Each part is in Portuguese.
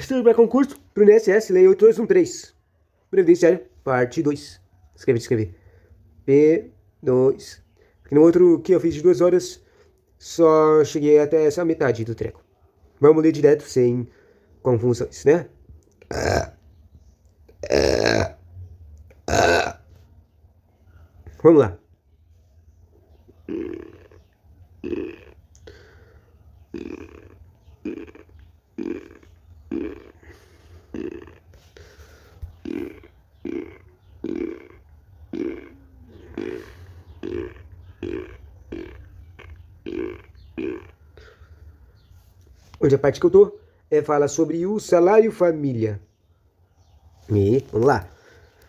Estudando para concurso pro INSS, Lei 8213. Previdenciário, parte 2. Escrevi. P2. Porque no outro que eu fiz de 2 horas, só cheguei até essa metade do treco. Vamos ler direto, sem confusões, né? Vamos lá. Onde a parte que eu tô fala sobre o salário família. E vamos lá.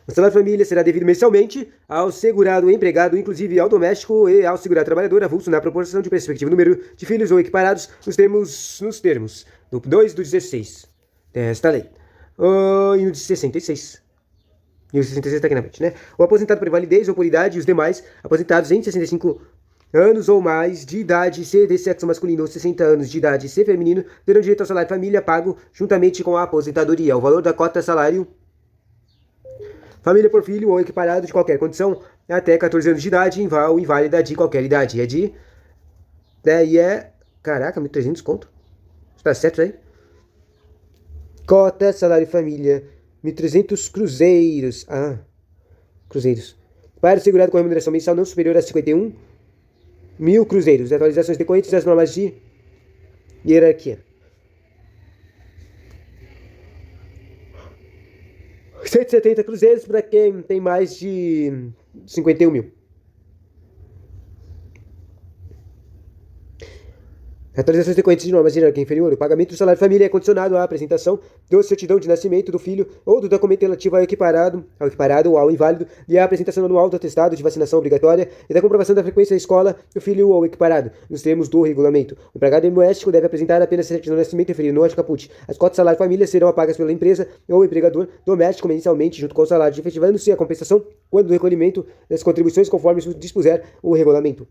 O salário família será devido mensalmente ao segurado empregado, inclusive ao doméstico e ao segurado trabalhador, avulso na proporção de perspectivo número de filhos ou equiparados nos termos do 2 do 16 desta lei. E no de 66. E o 66 está aqui na frente, né? O aposentado por invalidez ou por idade e os demais aposentados em 65 anos ou mais de idade, ser de sexo masculino ou 60 anos de idade, ser feminino, terão direito ao salário família pago juntamente com a aposentadoria. O valor da cota salário família por filho ou equiparado de qualquer condição até 14 anos de idade ou inválida de qualquer idade. É de... Daí Caraca, 1.300 conto. Tá certo aí? Cota salário família, 1.300 cruzeiros. Cruzeiros. Para o segurado com remuneração mensal não superior a 51.000 cruzeiros. Atualizações decorrentes das normas de hierarquia. 170 cruzeiros para quem tem mais de 51 mil. Atualizações decorrentes de normas de hierarquia inferior. O pagamento do salário família é condicionado à apresentação do certidão de nascimento do filho ou do documento relativo ao equiparado ou ao inválido e à apresentação anual do atestado de vacinação obrigatória e da comprovação da frequência à escola do filho ou equiparado, nos termos do regulamento. O empregado doméstico deve apresentar apenas certidão de nascimento referido no artigo caput. As cotas de salário família serão pagas pela empresa ou empregador doméstico mensalmente junto com o salário, efetivando-se a compensação quando do recolhimento das contribuições conforme dispuser o regulamento.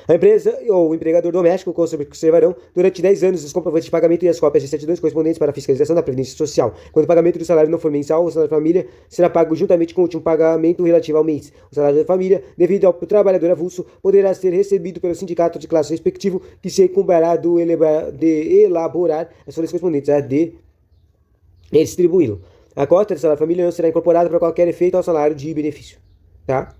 A empresa ou o empregador doméstico conservarão durante 10 anos os comprovantes de pagamento e as cópias de certidões correspondentes para a fiscalização da Previdência Social. Quando o pagamento do salário não for mensal, o salário da família será pago juntamente com o último pagamento relativo ao mês. O salário da família, devido ao trabalhador avulso, poderá ser recebido pelo sindicato de classe respectivo, que se incumberá de elaborar as folhas correspondentes a de distribuí-lo. A cota do salário da família não será incorporada para qualquer efeito ao salário de benefício. Tá?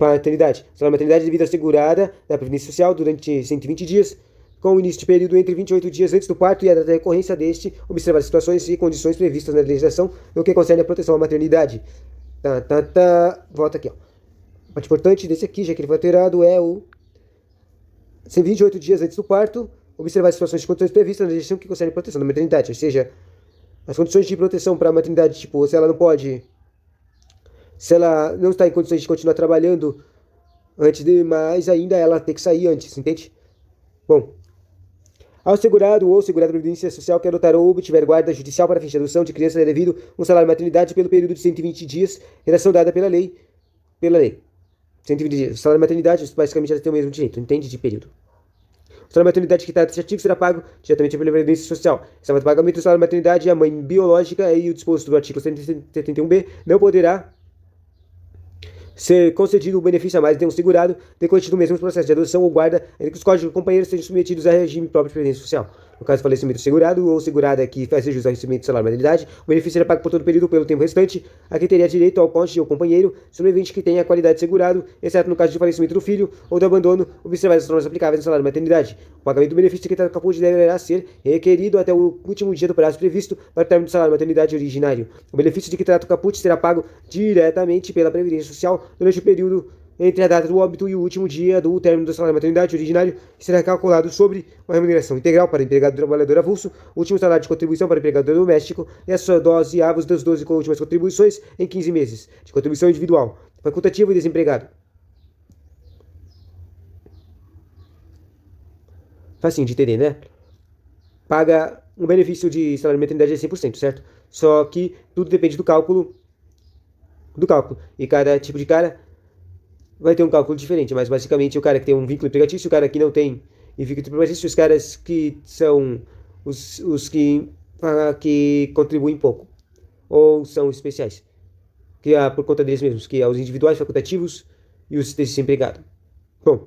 Maternidade. O salário maternidade é devido assegurada da Previdência Social durante 120 dias, com o início de período entre 28 dias antes do parto e a data da recorrência deste, observar as situações e condições previstas na legislação no que concerne à proteção à maternidade. Volta aqui, ó. A parte importante desse aqui, já que ele foi alterado, é o 128 dias antes do parto, observar as situações e condições previstas na legislação que concerne à proteção da maternidade, ou seja, as condições de proteção para a maternidade, tipo, se ela não está em condições de continuar trabalhando antes de mais ainda, ela tem que sair antes, entende? Bom, ao segurado ou segurado da Previdência Social que adotar ou obtiver guarda judicial para fins de adoção de criança é devido um salário de maternidade pelo período de 120 dias, relação dada pela lei. 120 dias. O salário de maternidade, basicamente, ela tem o mesmo direito, entende? De período. O salário de maternidade que está nesse artigo será pago diretamente pela Previdência Social. Esse pagamento do salário de maternidade, a mãe biológica e o disposto do artigo 171b não poderá ser concedido o benefício a mais de um segurado decorrente do mesmo processo de adoção ou guarda entre que os códigos companheiros sejam submetidos a regime próprio de previdência social. No caso do falecimento do segurado ou segurada que faz jus ao recebimento do salário de maternidade, o benefício será pago por todo o período ou pelo tempo restante, a quem teria direito ao cônjuge ou companheiro sobrevivente que tenha a qualidade de segurado, exceto no caso de falecimento do filho ou do abandono, observadas as normas aplicáveis no salário de maternidade. O pagamento do benefício de caput deverá ser requerido até o último dia do prazo previsto para o término do salário de maternidade originário. O benefício de que trata o caput será pago diretamente pela Previdência Social durante o período entre a data do óbito e o último dia do término do salário de maternidade originário, que será calculado sobre uma remuneração integral para o empregado trabalhador avulso, o último salário de contribuição para o empregador doméstico e a sua dose avos das 12 últimas contribuições em 15 meses, de contribuição individual, facultativo e desempregado. Facinho de entender, né? Paga um benefício de salário de maternidade de 100%, certo? Só que tudo depende do cálculo. E cada tipo de cara vai ter um cálculo diferente, mas basicamente o cara que tem um vínculo empregatício, o cara que não tem vínculo empregatício, os caras que são os que contribuem pouco, ou são especiais, que é por conta deles mesmos, que é os individuais facultativos e os desempregados. Bom,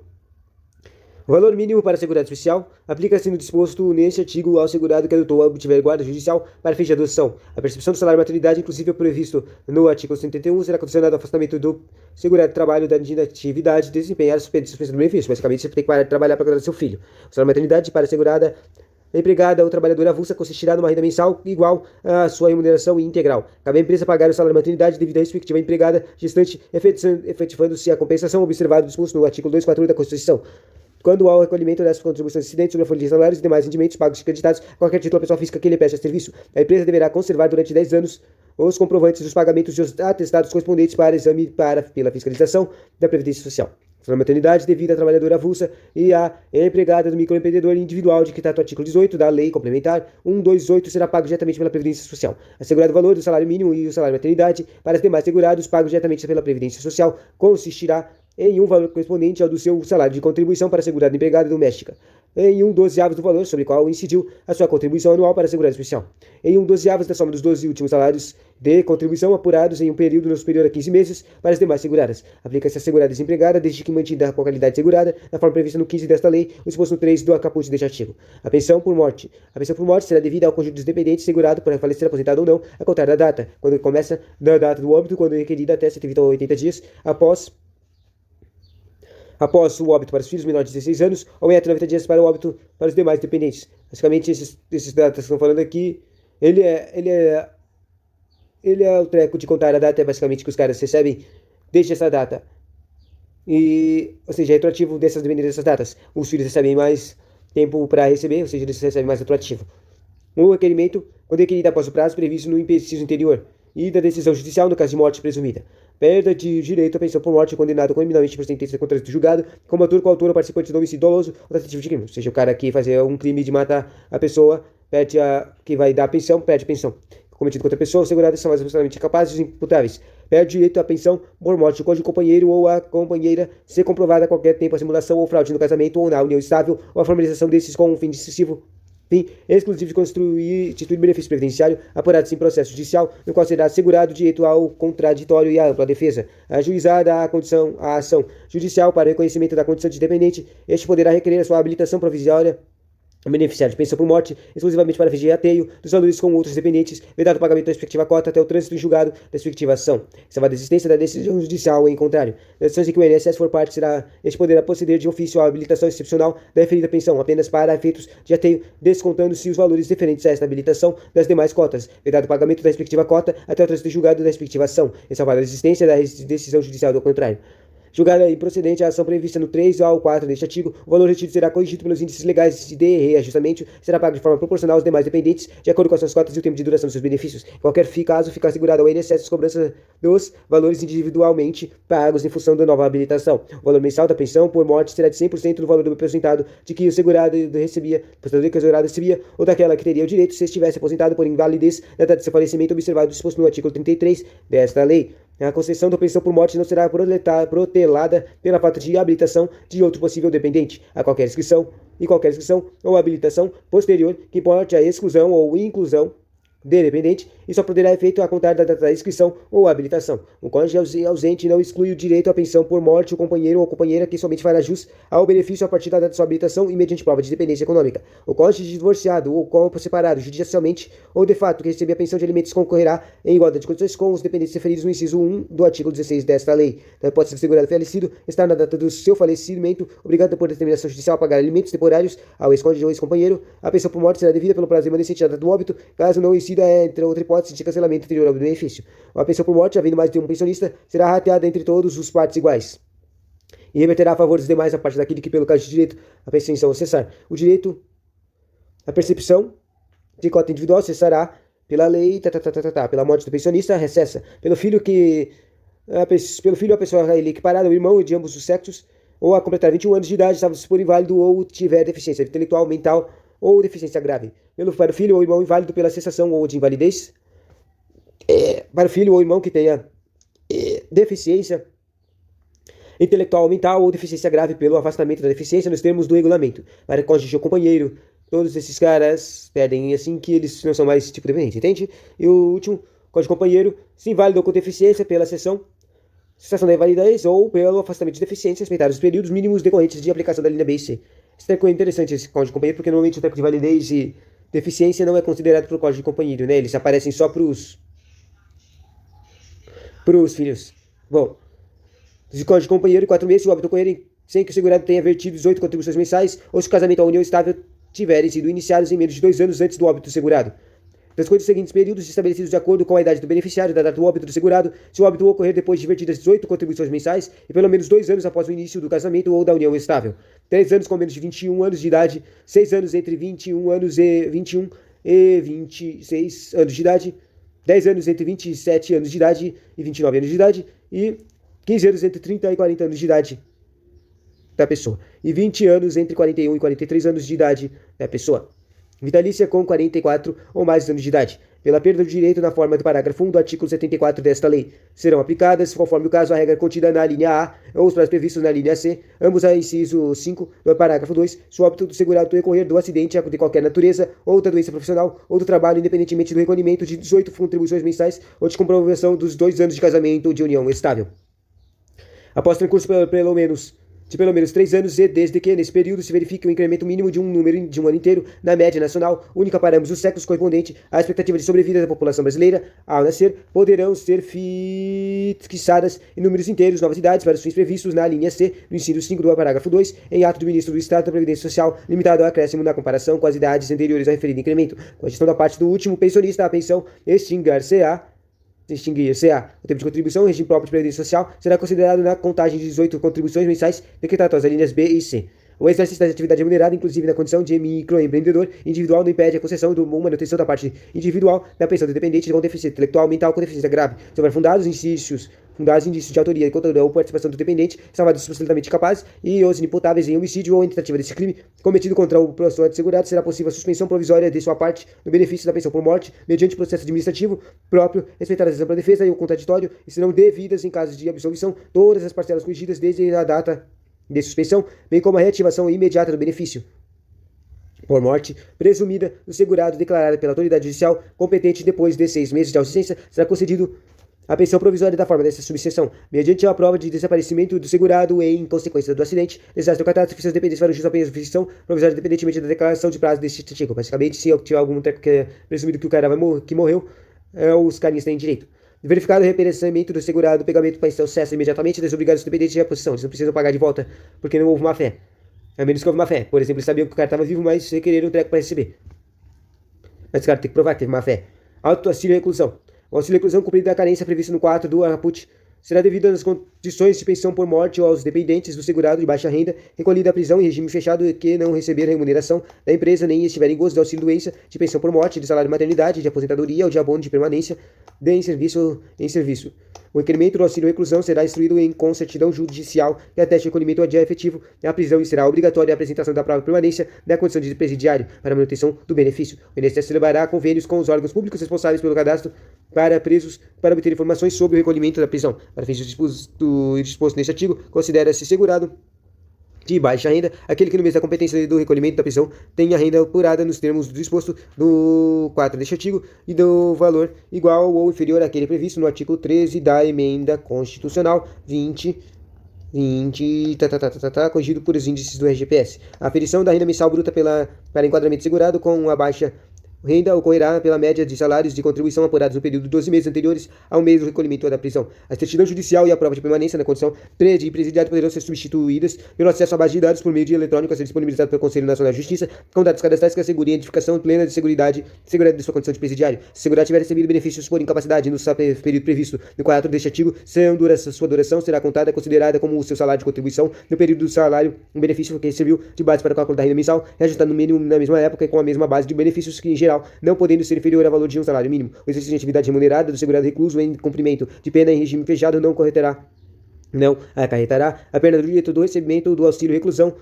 o valor mínimo para segurado especial aplica-se no disposto neste artigo ao segurado que adotou ou obtiver guarda judicial para fins de adoção. A percepção do salário maternidade, inclusive previsto no artigo 181, será condicionado ao afastamento do segurado de trabalho da atividade de desempenhar a suspensão do benefício. Basicamente, você tem que parar de trabalhar para cuidar do seu filho. O salário maternidade para a segurada empregada ou trabalhadora avulsa consistirá numa renda mensal igual à sua remuneração integral. Cabe à empresa pagar o salário maternidade devido à respectiva empregada gestante, efetivando-se a compensação observado disposto no artigo 241 da Constituição. Quando há o recolhimento dessas contribuições incidentes sobre a folha de salários e demais rendimentos pagos e acreditados a qualquer título à pessoa física que lhe preste serviço, a empresa deverá conservar durante 10 anos os comprovantes dos pagamentos dos atestados correspondentes para exame pela fiscalização da Previdência Social. A maternidade devida à trabalhadora avulsa e à empregada do microempreendedor individual de que trata o artigo 18 da Lei Complementar 128 será pago diretamente pela Previdência Social. Assegurado o valor do salário mínimo e o salário maternidade para os demais segurados pagos diretamente pela Previdência Social consistirá em um valor correspondente ao do seu salário de contribuição para a segurada empregada doméstica, em 1/12 do valor sobre o qual incidiu a sua contribuição anual para a segurança especial, em 1/12 da soma dos 12 últimos salários de contribuição apurados em um período não superior a 15 meses para as demais seguradas. Aplica-se a segurada desempregada desde que mantida a qualidade segurada, na forma prevista no 15 desta lei, o disposto no 3 do caput deste artigo. A pensão por morte. A pensão por morte será devida ao conjunto dos dependentes segurado por falecer aposentado ou não, a contar da data, quando começa da data do óbito, quando requerida até 120 ou 80 dias após o óbito para os filhos menores de 16 anos, ou em até 90 dias para o óbito para os demais dependentes. Basicamente, esses datas que estão falando aqui, ele é o treco de contar a data, é basicamente que os caras recebem desde essa data. Ou seja, é retroativo dependendo dessas datas. Os filhos recebem mais tempo para receber, ou seja, eles recebem mais retroativo. O requerimento, quando requerido após o prazo previsto no inciso anterior, e da decisão judicial no caso de morte presumida. Perda de direito à pensão por morte condenado criminalmente por sentença contra o julgado, como ator, coautor ou participante de homicídio doloso ou tentativa de crime. Ou seja, o cara que fazer um crime de matar a pessoa, que vai dar a pensão, perde a pensão. Cometido contra a pessoa, os segurados são mais absolutamente capazes e imputáveis. Perde direito à pensão por morte do companheiro ou a companheira, se comprovada a qualquer tempo a simulação ou fraude no casamento ou na união estável, ou a formalização desses com um fim decisivo, fim exclusivo de constituir benefício previdenciário, apurados em processo judicial, no qual será assegurado o direito ao contraditório e à ampla defesa. Ajuizada a ação judicial para reconhecimento da condição de dependente, este poderá requerer a sua habilitação provisória beneficiário de pensão por morte, exclusivamente para fins de rateio dos valores com outros dependentes, vedado o pagamento da respectiva cota até o trânsito em julgado da respectiva ação, salva a desistência da decisão judicial em contrário. Nas ações em que o INSS for parte, este poderá proceder de ofício à habilitação excepcional da referida pensão, apenas para efeitos de rateio, descontando-se os valores referentes a esta habilitação das demais cotas, vedado o pagamento da respectiva cota até o trânsito em julgado da respectiva ação, salvar a desistência da decisão judicial do contrário. Julgada improcedente a ação prevista no 3 ao 4 deste artigo, o valor retido será corrigido pelos índices legais de reajustamento, será pago de forma proporcional aos demais dependentes, de acordo com as suas cotas e o tempo de duração dos seus benefícios. Em qualquer caso, fica assegurado ao INSS as cobranças dos valores individualmente pagos em função da nova habilitação. O valor mensal da pensão por morte será de 100% do valor do aposentado de que o segurado recebia, ou daquela que teria o direito se estivesse aposentado por invalidez na data de seu falecimento, observado o disposto no artigo 33 desta lei. A concessão da pensão por morte não será protelada pela falta de habilitação de outro possível dependente a qualquer inscrição ou habilitação posterior que importe a exclusão ou inclusão de dependente e só poderá efeito a contar da data da inscrição ou habilitação. O cônjuge ausente não exclui o direito à pensão por morte o companheiro ou companheira que somente fará jus ao benefício a partir da data de sua habilitação e mediante prova de dependência econômica. O cônjuge divorciado ou separado judicialmente ou de fato que receber a pensão de alimentos concorrerá em igualdade de condições com os dependentes referidos no inciso 1 do artigo 16 desta lei. Na hipótese do segurado falecido, estar na data do seu falecimento obrigado por determinação judicial a pagar alimentos temporários ao ex-cônjuge ou ex-companheiro, a pensão por morte será devida pelo prazo remanescente da data do óbito, caso não incida entre outra hipótese de cancelamento anterior ao benefício. A pensão por morte, havendo mais de um pensionista, será rateada entre todos os partes iguais e reverterá a favor dos demais a parte daquele que, pelo caso de direito, a pensão cessar. O direito à percepção de cota individual cessará pela lei, pela morte do pensionista, recessa. Pelo filho a pessoa é equiparada, o irmão de ambos os sexos, ou a completar 21 anos de idade, salvo se for inválido ou tiver deficiência intelectual, mental ou deficiência grave. Para o filho ou irmão inválido pela cessação ou de invalidez, para o filho ou irmão que tenha deficiência intelectual ou mental ou deficiência grave pelo afastamento da deficiência nos termos do regulamento. Para cônjuge ou companheiro todos esses caras perdem, assim que eles não são mais tipo dependente, entende? E o último, código companheiro, se inválido ou com deficiência pela cessação da invalidez ou pelo afastamento de deficiência, respeitar os períodos mínimos decorrentes de aplicação da linha B e C. Isso é interessante, esse código companheiro, porque normalmente o tempo de validez e deficiência não é considerado para o código companheiro, né? Eles aparecem só pros filhos. Bom, de código de companheiro, 4 meses, o óbito ocorrer sem que o segurado tenha vertido 18 contribuições mensais ou se o casamento ou a união estável tiverem sido iniciados em menos de 2 anos antes do óbito do segurado. Transcorridos os seguintes períodos estabelecidos de acordo com a idade do beneficiário, da data do óbito do segurado, se o óbito ocorrer depois de vertidas 18 contribuições mensais e pelo menos 2 anos após o início do casamento ou da união estável. 3 anos com menos de 21 anos de idade, 6 anos entre 21 anos e 21 e 26 anos de idade, 10 anos entre 27 anos de idade e 29 anos de idade e 15 anos entre 30 e 40 anos de idade da pessoa e 20 anos entre 41 e 43 anos de idade da pessoa. Vitalícia com 44 ou mais anos de idade. Pela perda do direito na forma do parágrafo 1 do artigo 74 desta lei, serão aplicadas, conforme o caso, a regra contida na linha A ou os prazos previstos na linha C, ambos a inciso 5 do parágrafo 2, se o óbito do segurado decorrer do acidente de qualquer natureza, ou da doença profissional, ou do trabalho, independentemente do recolhimento de 18 contribuições mensais ou de comprovação dos 2 anos de casamento ou de união estável. Após transcurso pelo menos 3 anos e desde que, nesse período, se verifique o incremento mínimo de um número de um ano inteiro na média nacional, única para ambos os sexos, correspondente à expectativa de sobrevida da população brasileira ao nascer, poderão ser fixadas em números inteiros novas idades para os fins previstos na linha C, no inciso 5 do parágrafo 2, em ato do Ministro do Estado da Previdência Social, limitado ao acréscimo na comparação com as idades anteriores ao referido incremento. Com a gestão da parte do último pensionista, a pensão extinguir-se-á. O tempo de contribuição, o regime próprio de previdência social, será considerado na contagem de 18 contribuições mensais decretadas às linhas B e C. O exercício da atividade remunerada, inclusive na condição de microempreendedor individual, não impede a concessão ou manutenção da parte individual da pensão do dependente com deficiência intelectual, mental com deficiência grave, se houver fundados indícios de autoria ou participação do dependente, salvados absolutamente capazes e os inimputáveis em homicídio ou em tentativa desse crime cometido contra o próximo segurado, será possível a suspensão provisória de sua parte no benefício da pensão por morte, mediante processo administrativo próprio, respeitada a ampla defesa e o contraditório, e serão devidas em casos de absolvição todas as parcelas corrigidas desde a data de suspensão, bem como a reativação imediata do benefício por morte presumida do segurado declarada pela autoridade judicial competente depois de 6 meses de ausência, será concedido a pensão provisória da forma dessa subseção, mediante a prova de desaparecimento do segurado e, em consequência do acidente, desastre ou catástrofe, seus dependentes farão jus apenas subseção provisória independentemente da declaração de prazo deste artigo. Basicamente, se eu tiver algum treco que é presumido que o cara que morreu, os carinhas têm direito. Verificado o reperecimento do segurado, o pagamento para pensão cessa imediatamente, desobrigado os dependentes de reposição. Eles não precisam pagar de volta, porque não houve má fé. A menos que houve má fé. Por exemplo, eles sabiam que o cara estava vivo, mas requereram um treco para receber. Mas o cara tem que provar que teve má fé. Auxílio e reclusão. O auxílio e reclusão cumprido da carência prevista no 4 do caput será devido às condições de pensão por morte ou aos dependentes do segurado de baixa renda, recolhido à prisão em regime fechado que não receber remuneração da empresa nem estiver em gozo de auxílio doença, de pensão por morte, de salário de maternidade, de aposentadoria ou de abono de permanência em serviço. O requerimento do auxílio reclusão será instruído com certidão judicial que ateste o recolhimento a dia efetivo à prisão e será obrigatória a apresentação da prova de permanência da condição de presidiário para a manutenção do benefício. O INSS celebrará convênios com os órgãos públicos responsáveis pelo cadastro para presos para obter informações sobre o recolhimento da prisão. Para fins disposto neste artigo, considera-se segurado de baixa renda aquele que no mês da competência do recolhimento da prisão tenha renda apurada nos termos do disposto do 4 deste artigo e do valor igual ou inferior àquele previsto no artigo 13 da emenda constitucional 20 corrigido por os índices do RGPS. A aferição da renda mensal bruta para enquadramento segurado com a baixa renda ocorrerá pela média de salários de contribuição apurados no período de 12 meses anteriores ao mês do recolhimento da prisão. A certidão judicial e a prova de permanência na condição de presidiário poderão ser substituídas pelo acesso à base de dados por meio de eletrônico a ser disponibilizado pelo Conselho Nacional de Justiça, com dados cadastrais que assegurem a identificação plena de seguridade de sua condição de presidiário. Se o segurado tiver recebido benefícios por incapacidade no período previsto no 4 deste artigo, sua duração será considerada como o seu salário de contribuição no período do salário, um benefício que serviu de base para o cálculo da renda mensal, reajustado no mínimo na mesma época e com a mesma base de benefícios que, em geral, não podendo ser inferior ao valor de um salário mínimo. O exercício de atividade remunerada do segurado recluso em cumprimento de pena em regime fechado não acarretará a perda do direito do recebimento do auxílio reclusão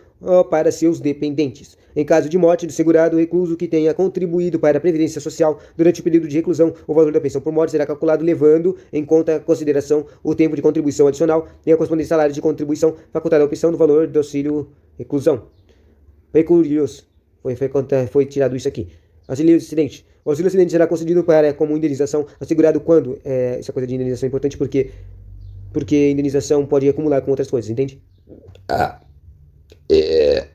para seus dependentes. Em caso de morte do segurado recluso que tenha contribuído para a Previdência Social durante o período de reclusão, o valor da pensão por morte será calculado levando em conta a consideração o tempo de contribuição adicional e a correspondente salário de contribuição facultado à opção do valor do auxílio reclusão. Recursos. Foi tirado isso aqui. Auxílio acidente. O auxílio acidente será concedido como indenização assegurado quando, essa coisa de indenização é importante porque indenização pode acumular com outras coisas, entende? Ah, é...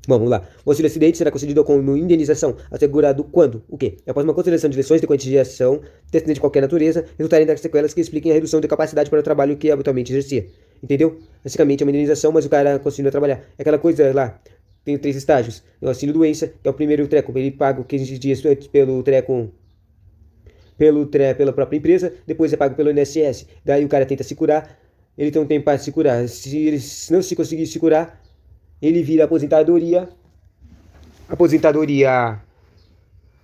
Bom, vamos lá. O auxílio acidente será concedido como indenização assegurado quando? O quê? Após uma consideração de lições decorrentes de ação descendente de qualquer natureza, resultarem das sequelas que expliquem a redução de capacidade para o trabalho que habitualmente exercia. Entendeu? Basicamente é uma indenização, mas o cara continua a trabalhar. É aquela coisa lá. Tem 3 estágios. O auxílio doença, que é o primeiro treco. Ele paga 15 dias antes pelo treco pela própria empresa, depois é pago pelo INSS. Daí o cara tenta se curar, ele tem um tempo para se curar. Se ele não se conseguir se curar, ele vira aposentadoria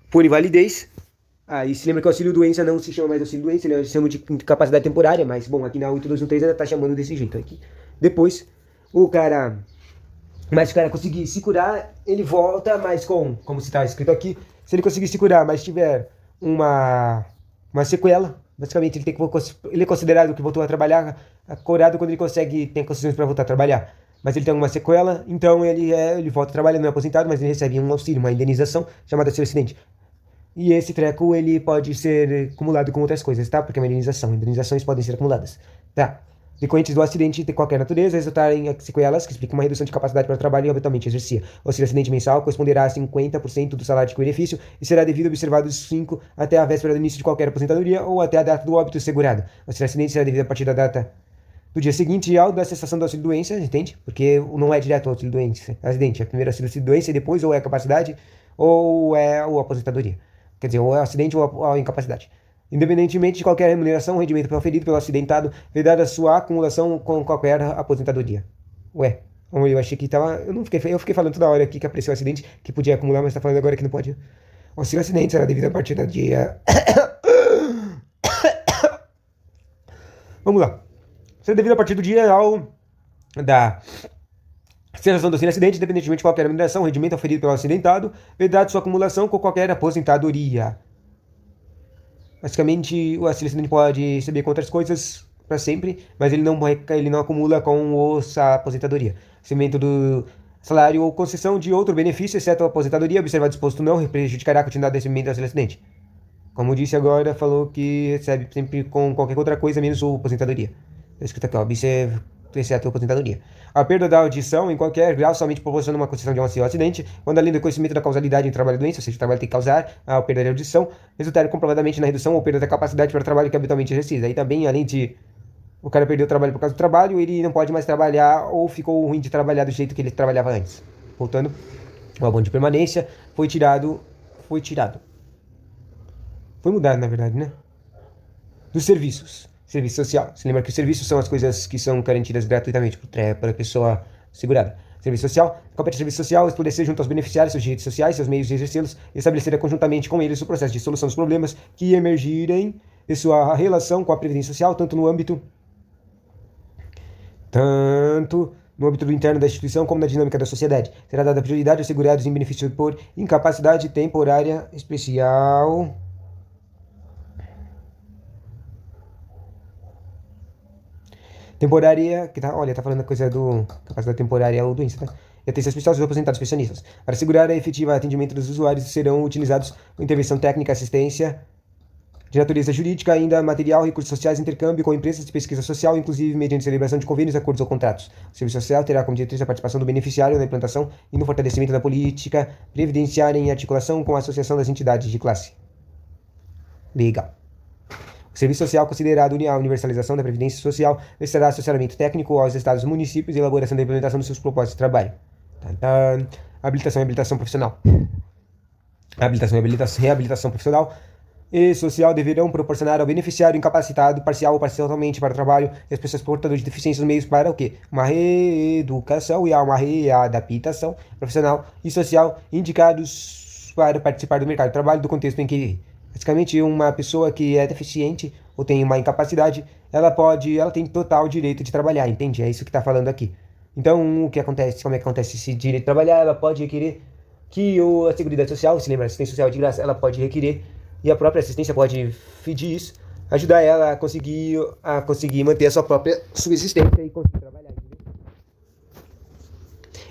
por invalidez. Aí se lembra que o auxílio doença não se chama mais auxílio doença, ele chama de incapacidade temporária, mas bom, aqui na 8213 ainda tá chamando desse jeito aqui. Depois, o cara conseguir se curar, ele volta, mas como se está escrito aqui, se ele conseguir se curar, mas tiver uma sequela, basicamente ele é considerado que voltou a trabalhar, curado quando ele tem condições para voltar a trabalhar. Mas ele tem uma sequela, então ele volta a trabalhar, não é aposentado, mas ele recebe um auxílio, uma indenização chamada auxílio acidente. E esse treco, ele pode ser acumulado com outras coisas, tá? Porque é uma indenização. Indenizações podem ser acumuladas, tá? Decorrentes do acidente de qualquer natureza resultarem em sequelas que explicam uma redução de capacidade para o trabalho e habitualmente exercia. O auxílio acidente mensal corresponderá a 50% do salário de benefício e será devido observados 5 até a véspera do início de qualquer aposentadoria ou até a data do óbito segurado. O auxílio acidente será devido a partir da data do dia seguinte ao da cessação do auxílio doença, entende? Porque não é direto o auxílio doença, acidente. É primeiro auxílio doença e depois ou é a capacidade ou é a aposentadoria. Quer dizer, ou é o acidente ou a incapacidade. Independentemente de qualquer remuneração, o rendimento proferido pelo acidentado, vedada sua acumulação com qualquer aposentadoria. Ué, eu achei que tava... Eu fiquei falando toda hora aqui que apareceu o acidente, que podia acumular, mas tá falando agora que não pode. O auxílio acidente será devido a partir do dia... Vamos lá. Será devido a partir do dia da cessação do auxílio acidente, independentemente de qualquer remuneração, o rendimento oferido pelo acidentado, vedada sua acumulação com qualquer aposentadoria. Basicamente, o auxílio acidente pode receber com outras coisas para sempre, mas ele não acumula com a aposentadoria. Recebimento do salário ou concessão de outro benefício, exceto a aposentadoria, observado disposto não, prejudicará a continuidade do recebimento do auxílio acidente. Como disse agora, falou que recebe sempre com qualquer outra coisa, menos a aposentadoria. Está escrito aqui, ó, exceto a aposentadoria. A perda da audição, em qualquer grau, somente proporciona uma concessão de um auxílio acidente, quando além do conhecimento da causalidade em trabalho e doença, ou seja, o trabalho tem que causar a perda da audição, resultar comprovadamente na redução ou perda da capacidade para o trabalho que habitualmente exercita. Aí também, além de o cara perdeu o trabalho por causa do trabalho, ele não pode mais trabalhar ou ficou ruim de trabalhar do jeito que ele trabalhava antes. Voltando, o abono de permanência foi tirado. Foi mudado, na verdade, né? Dos serviços. Serviço social. Você lembra que os serviços são as coisas que são garantidas gratuitamente para a pessoa segurada. Serviço social. Compete ao serviço social esclarecer junto aos beneficiários seus direitos sociais, seus meios de exercê-los e estabelecer conjuntamente com eles o processo de solução dos problemas que emergirem de sua relação com a previdência social, tanto no âmbito do interno da instituição como na dinâmica da sociedade. Será dada prioridade aos segurados em benefício por incapacidade temporária especial. Temporária, que tá falando a coisa do capacidade temporária ou doença, tá? E atenção especial aos aposentados pensionistas. Para assegurar a efetiva atendimento dos usuários, serão utilizados intervenção técnica, assistência de natureza jurídica, ainda material, recursos sociais, intercâmbio com empresas de pesquisa social, inclusive mediante celebração de convênios, acordos ou contratos. O serviço social terá como diretriz a participação do beneficiário na implantação e no fortalecimento da política previdenciária em articulação com a associação das entidades de classe. Legal. O serviço social, considerado a universalização da previdência social, necessitará assessoramento técnico aos estados e municípios e elaboração da implementação dos seus propósitos de trabalho. Habilitação e habilitação profissional. Habilitação e reabilitação profissional e social deverão proporcionar ao beneficiário incapacitado, parcial ou parcialmente para o trabalho e as pessoas portadoras de deficiências os meios para o quê? Uma reeducação e uma readaptação profissional e social indicados para participar do mercado de trabalho do contexto em que basicamente, uma pessoa que é deficiente ou tem uma incapacidade, ela tem total direito de trabalhar, entende? É isso que está falando aqui. Então, o que acontece? Como é que acontece esse direito de trabalhar? Ela pode requerer que a Seguridade Social, se lembra, a assistência social de graça, ela pode requerer, e a própria assistência pode pedir isso, ajudar ela a conseguir manter a sua própria subsistência e conseguir trabalhar, entendeu?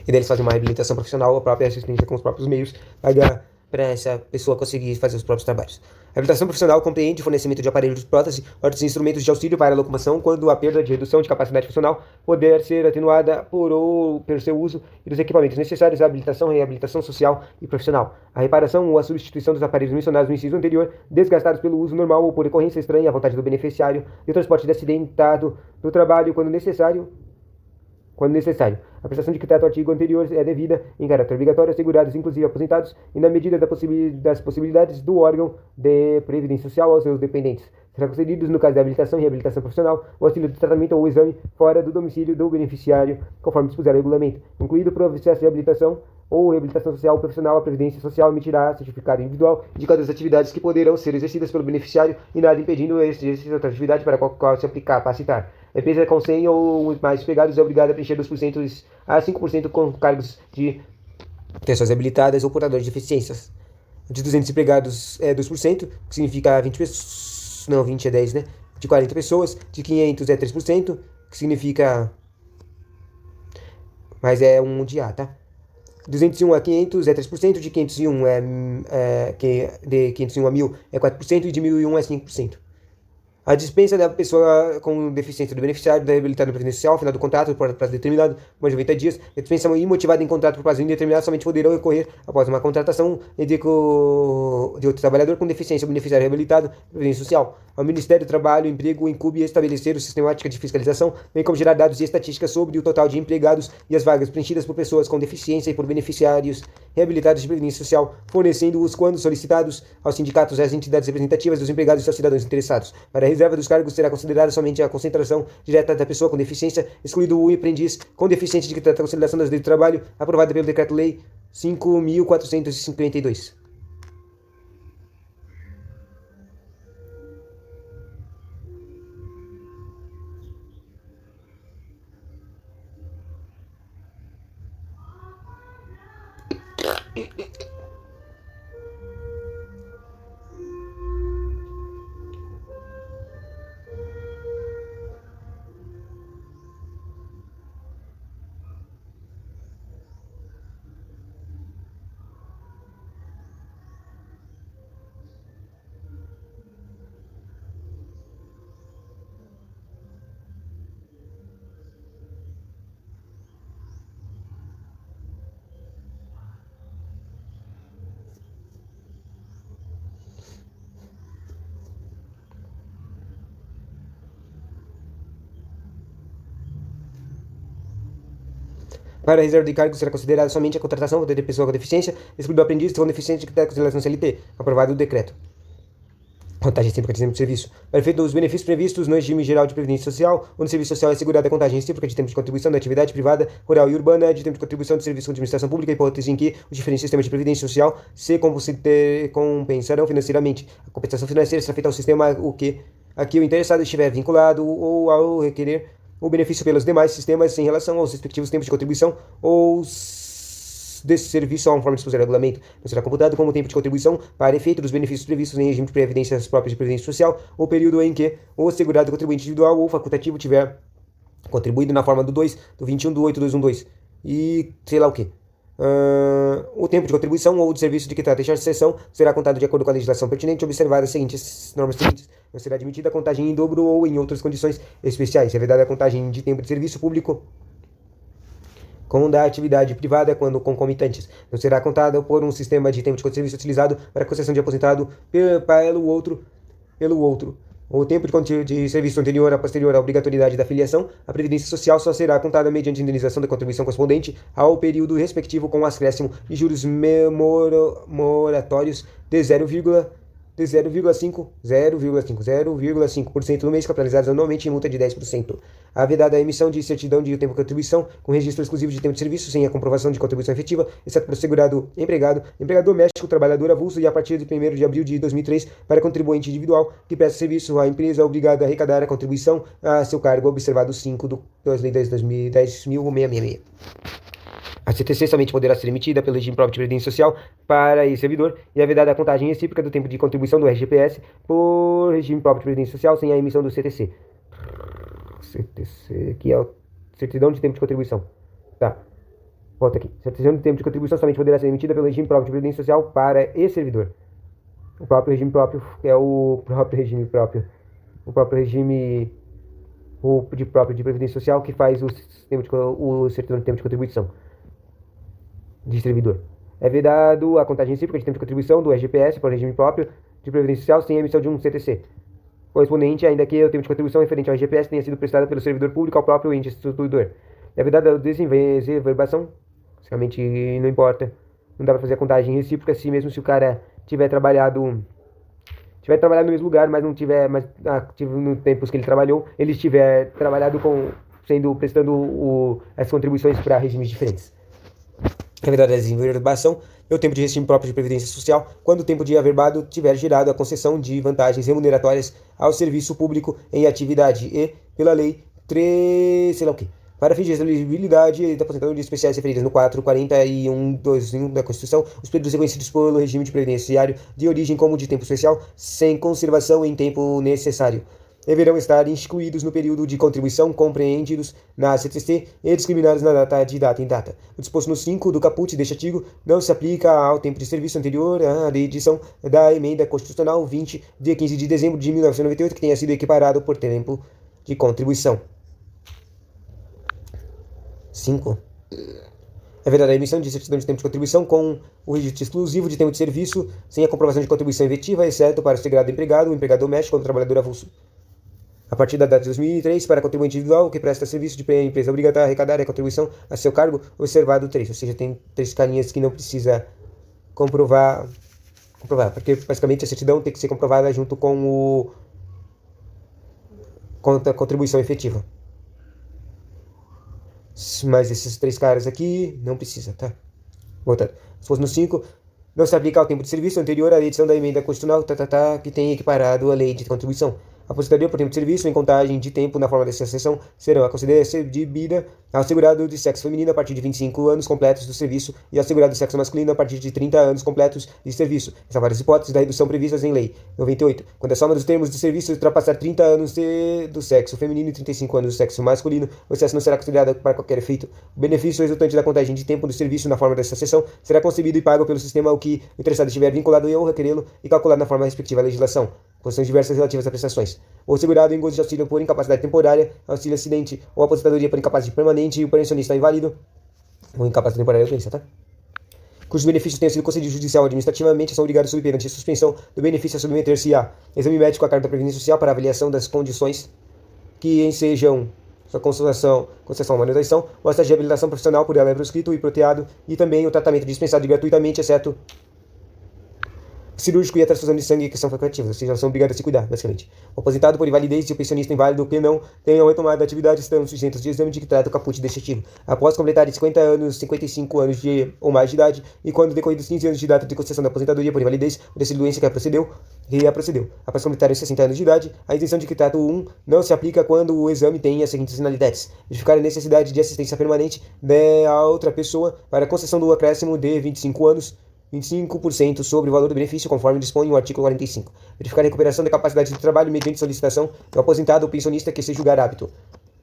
E daí eles fazem uma reabilitação profissional, a própria assistência com os próprios meios, pagar para essa pessoa conseguir fazer os próprios trabalhos. A habilitação profissional compreende o fornecimento de aparelhos de prótese, outros instrumentos de auxílio para a locomoção, quando a perda de redução de capacidade funcional puder ser atenuada pelo seu uso e dos equipamentos necessários à habilitação, reabilitação social e profissional. A reparação ou a substituição dos aparelhos mencionados no inciso anterior, desgastados pelo uso normal ou por ocorrência estranha à vontade do beneficiário, e o transporte de acidentado do trabalho quando necessário. A prestação de que trata o artigo anterior é devida, em caráter obrigatório, a segurados, inclusive aposentados, e na medida das possibilidades do órgão de previdência social aos seus dependentes. Será concedidos, no caso da habilitação e reabilitação profissional, o auxílio de tratamento ou exame fora do domicílio do beneficiário, conforme dispuser o regulamento. Concluído o processo de reabilitação ou reabilitação social profissional, a Previdência Social emitirá certificado individual indicando as atividades que poderão ser exercidas pelo beneficiário e nada impedindo o exercício de outra atividade para qual se capacitar. A empresa com 100 ou mais empregados é obrigada a preencher 2% a 5% com cargos de pessoas habilitadas ou portadores de deficiências. De 200 empregados é 2%, que significa 20 pessoas, não, 20 é 10, né? De 40 pessoas, de 500 é 3%, que significa, mas é um de A, tá? 201 a 500 é 3%, de 501 de 501 a 1000 é 4% e de 1001 é 5%. A dispensa da pessoa com deficiência do beneficiário da reabilitar no Previdência Social, ao final do contrato, por prazo determinado, mais de 90 dias. A dispensa imotivada em contrato por prazo indeterminado somente poderão ocorrer após uma contratação de outro trabalhador com deficiência ou beneficiário reabilitado no Previdência Social. Ao Ministério do Trabalho, Emprego incumbe estabelecer o sistemática de fiscalização, bem como gerar dados e estatísticas sobre o total de empregados e as vagas preenchidas por pessoas com deficiência e por beneficiários reabilitados de Previdência Social, fornecendo-os quando solicitados aos sindicatos e às entidades representativas dos empregados e aos cidadãos interessados. Para a reserva dos cargos será considerada somente a concentração direta da pessoa com deficiência, excluído o aprendiz com deficiência de que trata a consolidação das leis do trabalho, aprovada pelo Decreto-Lei 5.452. Para a reserva de cargos será considerada somente a contratação de pessoa com deficiência, excluído o aprendiz com deficiência que está consideração CLT, aprovado o decreto. Contagem recíproca de tempo de serviço. Para efeito dos benefícios previstos no regime geral de previdência social, onde o serviço social é assegurado a contagem recíproca de tempo de contribuição da atividade privada, rural e urbana, de tempo de contribuição de serviço de administração pública, hipótese em que os diferentes sistemas de previdência social se compensarão financeiramente. A compensação financeira será feita ao sistema a que o interessado estiver vinculado ou ao requerer o benefício pelos demais sistemas em relação aos respectivos tempos de contribuição ou desse serviço conforme dispuser o regulamento. Não será computado como tempo de contribuição para efeito dos benefícios previstos em regime de previdências próprias de previdência social ou período em que o segurado contribuinte individual ou facultativo tiver contribuído na forma do 2, do 21, do 8212 e sei lá o que. O tempo de contribuição ou de serviço de que trata esta seção será contado de acordo com a legislação pertinente, observadas as seguintes normas seguintes. Não será admitida a contagem em dobro ou em outras condições especiais. É vedada a contagem de tempo de serviço público com da atividade privada quando concomitantes. Não será contada por um sistema de tempo de serviço utilizado para concessão de aposentado pelo outro. O tempo de serviço anterior a posterior à obrigatoriedade da filiação, a Previdência Social só será contada mediante indenização da contribuição correspondente ao período respectivo com acréscimo de juros moratórios de 0,5% no mês, capitalizados anualmente em multa de 10%. A vedada a emissão de certidão de tempo de contribuição com registro exclusivo de tempo de serviço sem a comprovação de contribuição efetiva, exceto para o segurado empregado doméstico, trabalhador avulso e a partir de 1º de abril de 2003 para contribuinte individual que presta serviço à empresa obrigada a arrecadar a contribuição a seu cargo, observado 5 das Lei 10.666. A CTC somente poderá ser emitida pelo regime próprio de previdência social para esse servidor e é vedada a contagem recíproca do tempo de contribuição do RGPS por regime próprio de previdência social sem a emissão do CTC. CTC, que é a certidão de tempo de contribuição. Tá. Volta aqui. Certificação de tempo de contribuição somente poderá ser emitida pelo regime próprio de previdência social para esse servidor. O próprio regime próprio é o próprio regime próprio. O próprio regime próprio de previdência social que faz o certidão de tempo de contribuição de servidor. É vedado a contagem recíproca de tempo de contribuição do SGPS para o regime próprio de previdência social sem a emissão de um CTC correspondente, ainda que o tempo de contribuição referente ao SGPS tenha sido prestado pelo servidor público ao próprio ente instituidor. É vedado a desenverbação, basicamente não importa, não dá para fazer a contagem recíproca se mesmo se o cara tiver trabalhado no mesmo lugar, mas não tiver, mas no tempos que ele trabalhou, ele estiver trabalhado prestando as contribuições para regimes diferentes. É verdade, a desenverbação é o tempo de regime próprio de previdência social, quando o tempo de averbado tiver gerado a concessão de vantagens remuneratórias ao serviço público em atividade e, pela lei 3, sei lá o quê. Para fins de elegibilidade da aposentadoria especiais referidas no 441.2.1 da Constituição, os períodos reconhecidos pelo regime de previdenciário de origem como de tempo especial, sem conservação em tempo necessário, deverão estar incluídos no período de contribuição compreendidos na CTC e discriminados na data de data em data. O disposto no 5 do caput deste artigo não se aplica ao tempo de serviço anterior à edição da Emenda Constitucional 20, de 15 de dezembro de 1998, que tenha sido equiparado por tempo de contribuição. 5. É verdade, a emissão de certidão de tempo de contribuição com o registro exclusivo de tempo de serviço, sem a comprovação de contribuição efetiva, exceto para o segregado empregado, o empregado doméstico ou o trabalhador avulso. A partir da data de 2003, para contribuinte individual que presta serviço de empresa obrigada a arrecadar a contribuição a seu cargo, observado 3. Ou seja, tem 3 carinhas que não precisa comprovar, porque basicamente a certidão tem que ser comprovada junto com a contribuição efetiva. Mas esses 3 caras aqui não precisa, tá? Voltando. Se fosse no 5, não se aplica ao tempo de serviço anterior à edição da emenda constitucional, que tem equiparado a lei de contribuição. A aposentadoria por tempo de serviço em contagem de tempo na forma dessa seção serão a concedida ao segurado de sexo feminino a partir de 25 anos completos do serviço e ao segurado de sexo masculino a partir de 30 anos completos de serviço. Essas várias hipóteses da redução previstas em lei 98. Quando a soma dos termos de serviço ultrapassar 30 anos do sexo feminino e 35 anos do sexo masculino, o excesso não será considerado para qualquer efeito. O benefício resultante da contagem de tempo do serviço na forma dessa seção será concebido e pago pelo sistema ao que o interessado estiver vinculado ou requerê-lo e calculado na forma respectiva à legislação. Posições diversas relativas a prestações. O segurado em gozo de auxílio por incapacidade temporária, auxílio acidente ou aposentadoria por incapacidade permanente e o pensionista inválido ou incapacidade temporária doença, tá? Cujos benefícios tenham sido concedidos judicial ou administrativamente, são obrigados, sob pena de suspensão do benefício, a submeter-se a exame médico à carta da Previdência Social para avaliação das condições que ensejam sua concessão ou manutenção, ou a estágio de habilitação profissional por ela é proscrito e proteado, e também o tratamento dispensado gratuitamente, exceto cirúrgico e a transfusão de sangue, que são facultativas, ou seja, são obrigados a se cuidar, basicamente. O aposentado por invalidez e o pensionista inválido que não tenham retomado a atividade estão sujeitos de exame de que trata o caput deste artigo. Após completarem 50 anos, 55 anos ou mais de idade, e quando decorridos 15 anos de data de concessão da aposentadoria por invalidez ou dessa doença que a procedeu, após completarem 60 anos de idade, a isenção de que trata o 1 não se aplica quando o exame tem as seguintes finalidades: verificar a necessidade de assistência permanente da outra pessoa para a concessão do acréscimo de 25 anos, 25% sobre o valor do benefício, conforme dispõe o artigo 45. Verificar a recuperação da capacidade de trabalho mediante solicitação do aposentado ou pensionista que se julgar apto.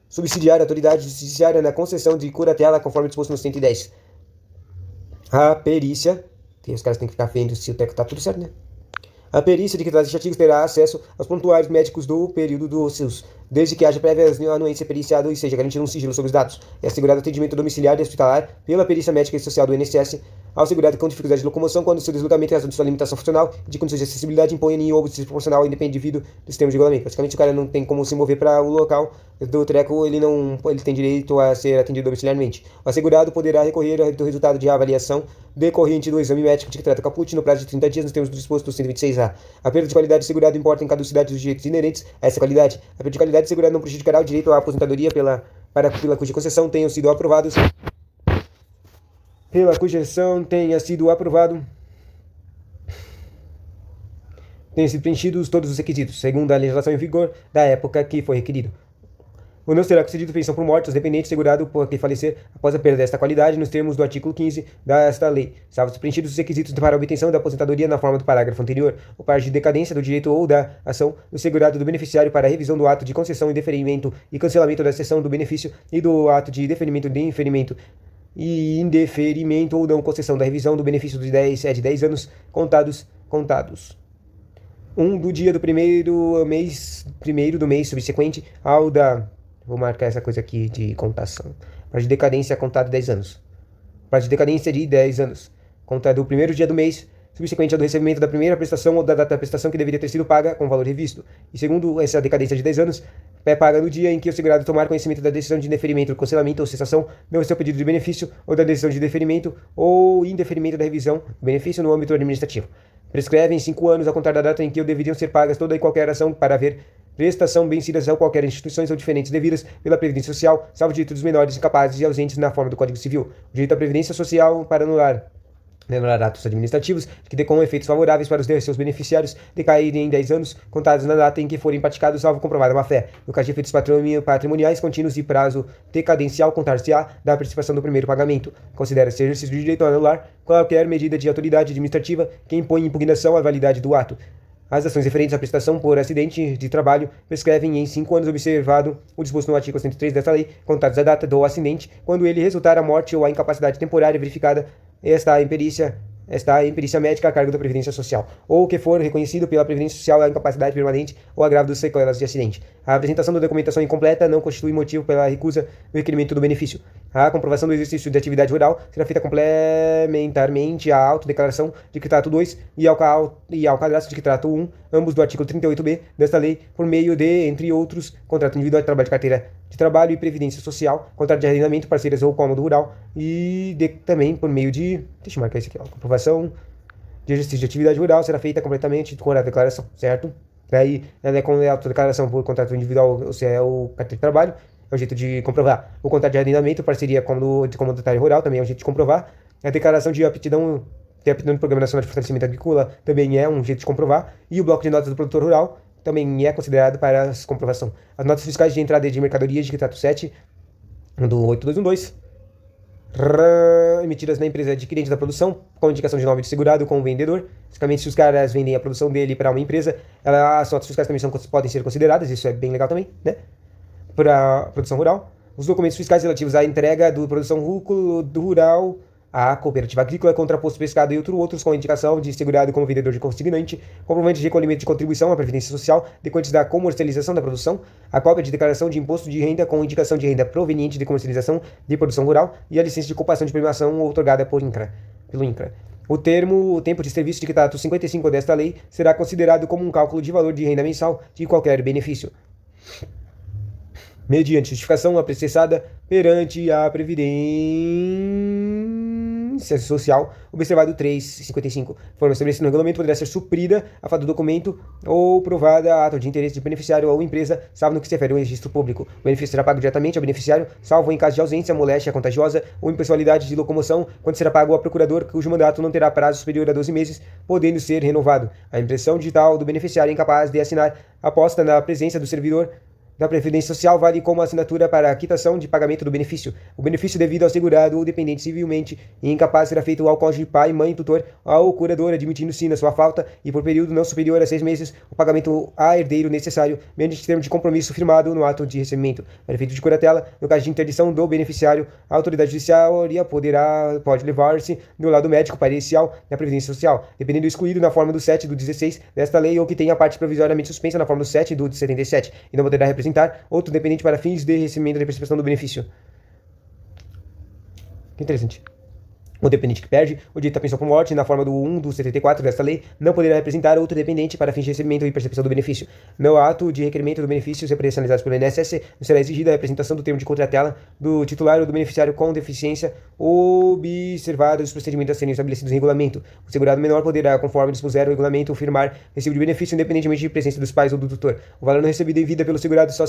Subsidiar a autoridade judiciária na concessão de curatela, conforme disposto no 110. A perícia... Os caras têm que ficar vendo se o teco tá tudo certo, né? A perícia de que trata este artigo terá acesso aos prontuários médicos do período dos seus, desde que haja prévia anuência periciado e seja garantido um sigilo sobre os dados. É assegurado atendimento domiciliar e hospitalar pela perícia médica e social do INSS ao segurado com dificuldade de locomoção quando seu deslocamento em razão de sua limitação funcional e de condições de acessibilidade impõe em ou desproporcional independente devido do sistema de regulamento. Basicamente, o cara não tem como se mover para o local do treco, ele tem direito a ser atendido domiciliarmente. O assegurado poderá recorrer do resultado de avaliação decorrente do exame médico de que trata o caput no prazo de 30 dias nos termos do disposto do 126A. A perda de qualidade do segurado importa em caducidade dos direitos inerentes a essa qualidade. A perda de qualidade do segurado não prejudicará o direito à aposentadoria pela cuja concessão tenham sido aprovados. Pela cujação tenha sido aprovado, tenham sido preenchidos todos os requisitos, segundo a legislação em vigor da época que foi requerido. Ou não será concedido pensão por morte aos dependentes segurado por que falecer após a perda desta qualidade nos termos do artigo 15 desta lei, salvo preenchidos os requisitos para a obtenção da aposentadoria na forma do parágrafo anterior, ou parte de decadência do direito ou da ação do segurado do beneficiário para a revisão do ato de concessão e deferimento e cancelamento da cessão do benefício e do ato de deferimento de inferimento e indeferimento ou não concessão da revisão do benefício de 10 anos contados. Do dia do primeiro do mês subsequente ao da... Vou marcar essa coisa aqui de contação. Prazo de decadência contado 10 anos. Prazo de decadência de 10 anos. Contado o primeiro dia do mês subsequente ao do recebimento da primeira prestação ou da data da prestação que deveria ter sido paga com valor revisto. E segundo essa decadência de 10 anos, é paga no dia em que o segurado tomar conhecimento da decisão de indeferimento, cancelamento ou cessação do seu pedido de benefício ou da decisão de deferimento ou indeferimento da revisão do benefício no âmbito administrativo. Prescreve em 5 anos a contar da data em que deveriam ser pagas toda e qualquer ação para haver prestação vencidas a qualquer instituições ou diferentes devidas pela Previdência Social, salvo direito dos menores, incapazes e ausentes na forma do Código Civil. O direito à Previdência Social para anular atos administrativos que decorram efeitos favoráveis para os seus beneficiários decaírem em 10 anos, contados na data em que forem praticados, salvo comprovada má-fé. No caso de efeitos patrimoniais contínuos e prazo decadencial, contar-se-á da participação do primeiro pagamento. Considera-se exercício de direito a anular qualquer medida de autoridade administrativa que impõe impugnação à validade do ato. As ações referentes à prestação por acidente de trabalho prescrevem em 5 anos, observado o disposto no artigo 103 desta lei, contados a data do acidente, quando ele resultar a morte ou a incapacidade temporária verificada está em perícia médica a cargo da Previdência Social, ou que for reconhecido pela Previdência Social a incapacidade permanente ou agravo dos sequelas de acidente. A apresentação da documentação incompleta não constitui motivo pela recusa do requerimento do benefício. A comprovação do exercício de atividade rural será feita complementarmente à autodeclaração de Critato 2 e ao cadastro de Critato 1, ambos do artigo 38b desta lei, por meio de, entre outros, contrato individual de trabalho de carteira de trabalho e previdência social, contrato de arrendamento, parceiras ou cômodo rural, e também por meio de... Deixa eu marcar isso aqui, ó. Comprovação de exercício de atividade rural será feita completamente com a declaração, certo? Daí, ela é com a autodeclaração por contrato individual, ou se é o carteira de trabalho, é um jeito de comprovar. O contrato de arrendamento, parceria de comunitário rural, também é um jeito de comprovar. A declaração de aptidão do Programa Nacional de Fortalecimento Agrícola também é um jeito de comprovar. E o bloco de notas do produtor rural também é considerado para a comprovação. As notas fiscais de entrada de mercadorias de Critato 7, do 8212, emitidas na empresa adquirente da produção, com indicação de nome de segurado com o vendedor. Basicamente, se os caras vendem a produção dele para uma empresa, as notas fiscais também podem ser consideradas, isso é bem legal também, né? Para a produção rural. Os documentos fiscais relativos à entrega do produção rural à cooperativa agrícola, contraposto pescado e outros com indicação de segurado como vendedor de consignante, comprovante de recolhimento de contribuição à Previdência Social decorrentes da comercialização da produção, a cópia de declaração de imposto de renda com indicação de renda proveniente de comercialização de produção rural e a licença de ocupação de premiação outorgada pelo INCRA. O tempo de serviço de Critato 55 desta lei será considerado como um cálculo de valor de renda mensal de qualquer benefício, mediante justificação apreciada perante a Previdência Social, observado 355. Forma estabelecida no regulamento poderá ser suprida a falta do documento ou provada ato de interesse de beneficiário ou empresa, salvo no que se refere ao registro público. O benefício será pago diretamente ao beneficiário, salvo em caso de ausência, moléstia contagiosa ou impessoalidade de locomoção, quando será pago ao procurador cujo mandato não terá prazo superior a 12 meses, podendo ser renovado. A impressão digital do beneficiário incapaz de assinar aposta na presença do servidor da Previdência Social vale como assinatura para a quitação de pagamento do benefício. O benefício devido ao segurado ou dependente civilmente e incapaz será feito ao cônjuge, pai, mãe, tutor, ao curador, admitindo-se na sua falta e por período não superior a 6 meses o pagamento a herdeiro necessário, mediante termo de compromisso firmado no ato de recebimento. Para efeito de curatela, no caso de interdição do beneficiário, a autoridade judiciária pode levar-se do lado médico parcial da Previdência Social, dependendo do excluído na forma do 7 do 16 desta lei ou que tenha a parte provisoriamente suspensa na forma do 7 do 77 e não poderá representar outro dependente para fins de recebimento da participação do benefício. Que interessante. O dependente que perde o direito à pensão por morte, na forma do 1 do 74 desta lei, não poderá representar outro dependente para fins de recebimento e percepção do benefício. No ato de requerimento do benefício, se personalizados pelo INSS, será exigida a apresentação do termo de contratela do titular ou do beneficiário com deficiência, observados os procedimentos a serem estabelecidos em regulamento. O segurado menor poderá, conforme dispuser o regulamento, firmar recibo de benefício independentemente de presença dos pais ou do tutor. O valor não recebido em vida pelo segurado só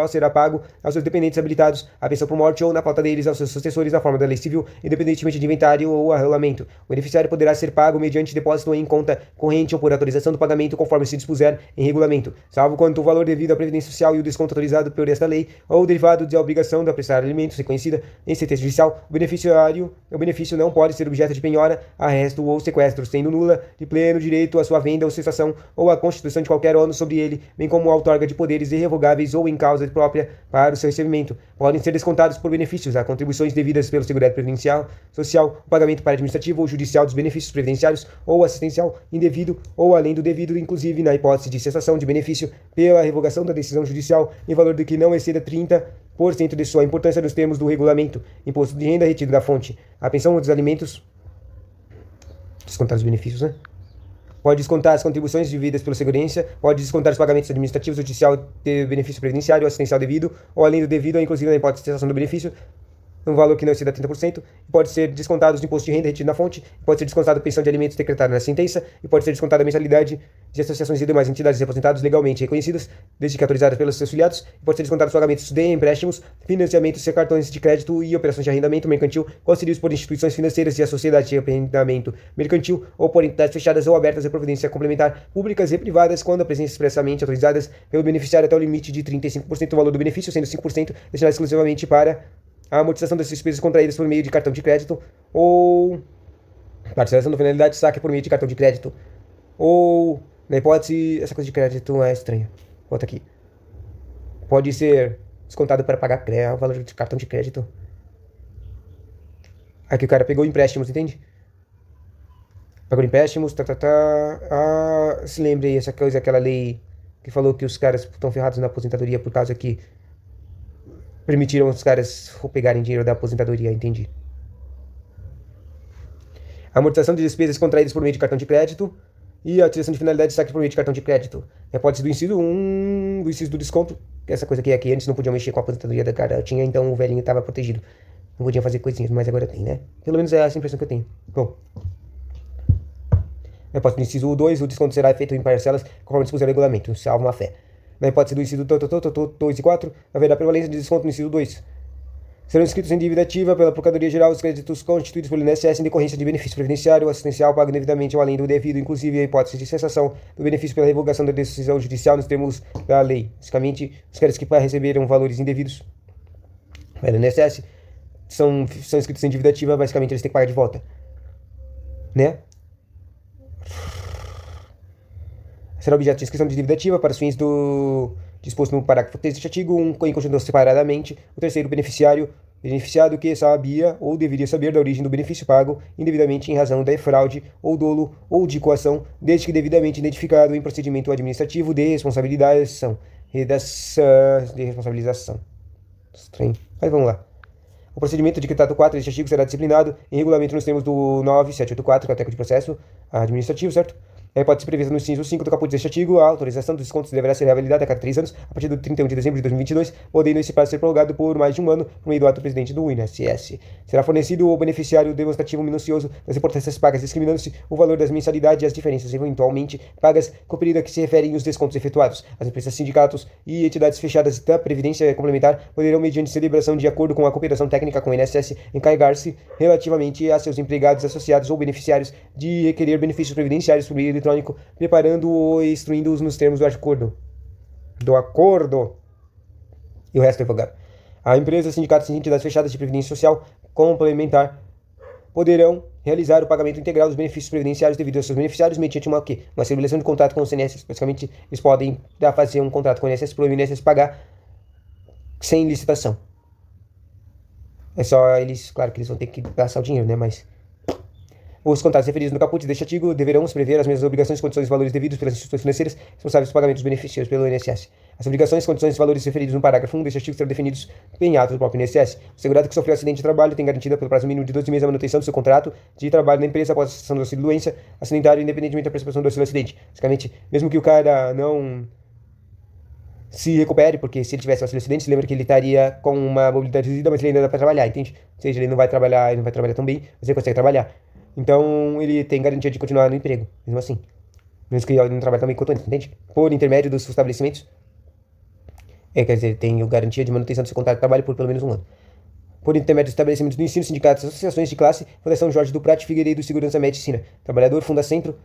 será pago aos seus dependentes habilitados à pensão por morte ou, na falta deles, aos seus sucessores na forma da lei civil, independentemente de inventário beneficiário ou arrolamento. O beneficiário poderá ser pago mediante depósito em conta corrente ou por autorização do pagamento conforme se dispuser em regulamento, salvo quanto o valor devido à Previdência Social e o desconto autorizado por esta lei ou derivado da obrigação de prestar alimentos reconhecida em sentença judicial. O benefício não pode ser objeto de penhora, arresto ou sequestro, sendo nula de pleno direito a sua venda ou cessação ou a constituição de qualquer ônus sobre ele, bem como a outorga de poderes irrevogáveis ou em causa própria para o seu recebimento. Podem ser descontados por benefícios a contribuições devidas pelo Segurado Previdencial Social, o pagamento para administrativo ou judicial dos benefícios previdenciários ou assistencial indevido ou além do devido, inclusive na hipótese de cessação de benefício pela revogação da decisão judicial em valor de que não exceda 30% de sua importância nos termos do regulamento, imposto de renda retido da fonte, a pensão ou dos alimentos, descontar os benefícios, né? Pode descontar as contribuições devidas pela segurança, pode descontar os pagamentos administrativos, judicial de benefício previdenciário, assistencial devido, ou além do devido, inclusive na hipótese de cessação do benefício, um valor que não exceda 30%, pode ser descontado os impostos de renda retido na fonte, pode ser descontado a pensão de alimentos decretada na sentença, e pode ser descontada a mensalidade de associações e demais entidades representadas legalmente reconhecidas, desde que autorizadas pelos seus filiados, e pode ser descontado os pagamentos de empréstimos, financiamentos de cartões de crédito e operações de arrendamento mercantil concedidos por instituições financeiras e a sociedade de arrendamento mercantil ou por entidades fechadas ou abertas a providência complementar, públicas e privadas, quando a presença expressamente autorizadas pelo beneficiário até o limite de 35% do valor do benefício, sendo 5% destinado exclusivamente para a amortização das despesas contraídas por meio de cartão de crédito ou parcelação da finalidade de saque por meio de cartão de crédito ou, na hipótese, essa coisa de crédito é estranha. Volta aqui. Pode ser descontado para pagar o valor de cartão de crédito. Aqui o cara pegou empréstimos, entende? Pagou empréstimos, se lembre essa coisa, aquela lei que falou que os caras estão ferrados na aposentadoria por causa que permitiram os caras pegarem dinheiro da aposentadoria, entendi. A amortização de despesas contraídas por meio de cartão de crédito e a utilização de finalidade de saque por meio de cartão de crédito. É pode ser do inciso 1, do inciso do desconto, essa coisa que aqui antes não podiam mexer com a aposentadoria da cara, tinha, então o velhinho estava protegido. Não podia fazer coisinhas, mas agora tem, né? Pelo menos é essa impressão que eu tenho. Bom. Na hipótese do inciso 2, o desconto será feito em parcelas conforme dispuser o regulamento, salvo má fé. Na hipótese do inciso 2 e 4, haverá prevalência de desconto no inciso 2. Serão inscritos em dívida ativa pela Procuradoria-Geral os créditos constituídos pelo INSS em decorrência de benefício previdenciário ou assistencial pago indevidamente ou além do devido, inclusive a hipótese de cessação do benefício pela revogação da decisão judicial nos termos da lei. Basicamente, os caras que receberam valores indevidos pelo INSS são inscritos em dívida ativa, basicamente eles têm que pagar de volta. Né? Será objeto de inscrição de dívida ativa para os fins do disposto no parágrafo 3 deste artigo, em conjunto separadamente, o terceiro beneficiado que sabia ou deveria saber da origem do benefício pago indevidamente em razão da fraude ou dolo ou de coação, desde que devidamente identificado em procedimento administrativo de responsabilização. Estranho. Mas vamos lá. O procedimento de tratado 4 deste artigo será disciplinado em regulamento nos termos do 9784, que é o Código de Processo Administrativo, certo? Pode ser prevista no inciso 5 do caput deste artigo, a autorização dos descontos deverá ser revalidada a cada 3 anos, a partir do 31 de dezembro de 2022, podendo esse prazo ser prorrogado por mais de um ano por meio do ato do presidente do INSS. Será fornecido ao beneficiário demonstrativo minucioso das importâncias pagas, discriminando-se o valor das mensalidades e as diferenças eventualmente pagas com o período a que se referem os descontos efetuados. As empresas, sindicatos e entidades fechadas da Previdência Complementar poderão, mediante celebração de acordo com a cooperação técnica com o INSS, encarregar-se relativamente a seus empregados, associados ou beneficiários de requerer benefícios previdenciários por meio eletrônico, preparando ou instruindo-os nos termos do acordo. E o resto é advogado. A empresa, sindicatos e entidades fechadas de previdência social complementar poderão realizar o pagamento integral dos benefícios previdenciários devido aos seus beneficiários mediante uma celebração de contrato com o INSS. Basicamente, eles podem fazer um contrato com o INSS para o INSS pagar sem licitação. É só eles, claro que eles vão ter que passar o dinheiro, né? Mas os contratos referidos no caput deste artigo deverão prever as mesmas obrigações, condições e valores devidos pelas instituições financeiras responsáveis pelo pagamento dos benefícios pelo INSS. As obrigações, condições e valores referidos no parágrafo 1 deste artigo serão definidos em ato do próprio INSS. O segurado que sofreu acidente de trabalho tem garantida pelo prazo mínimo de 12 meses a manutenção do seu contrato de trabalho na empresa após a cessação do auxílio doença acidentário, independentemente da prestação do auxílio acidente. Basicamente, mesmo que o cara não se recupere, porque se ele tivesse auxílio acidente, se lembra que ele estaria com uma mobilidade reduzida, mas ele ainda dá para trabalhar, entende? Ou seja, ele não vai trabalhar tão bem, mas ele consegue trabalhar. Então, ele tem garantia de continuar no emprego, mesmo assim. Mesmo que ele não trabalhe também quanto antes, entende? Por intermédio dos estabelecimentos. Quer dizer, tem garantia de manutenção do seu contrato de trabalho por pelo menos um ano. por intermédio de estabelecimentos do ensino, sindicatos, associações de classe, Fundação Jorge do Prat Figueiredo, Segurança Medicina, Trabalhador, Fundacentro,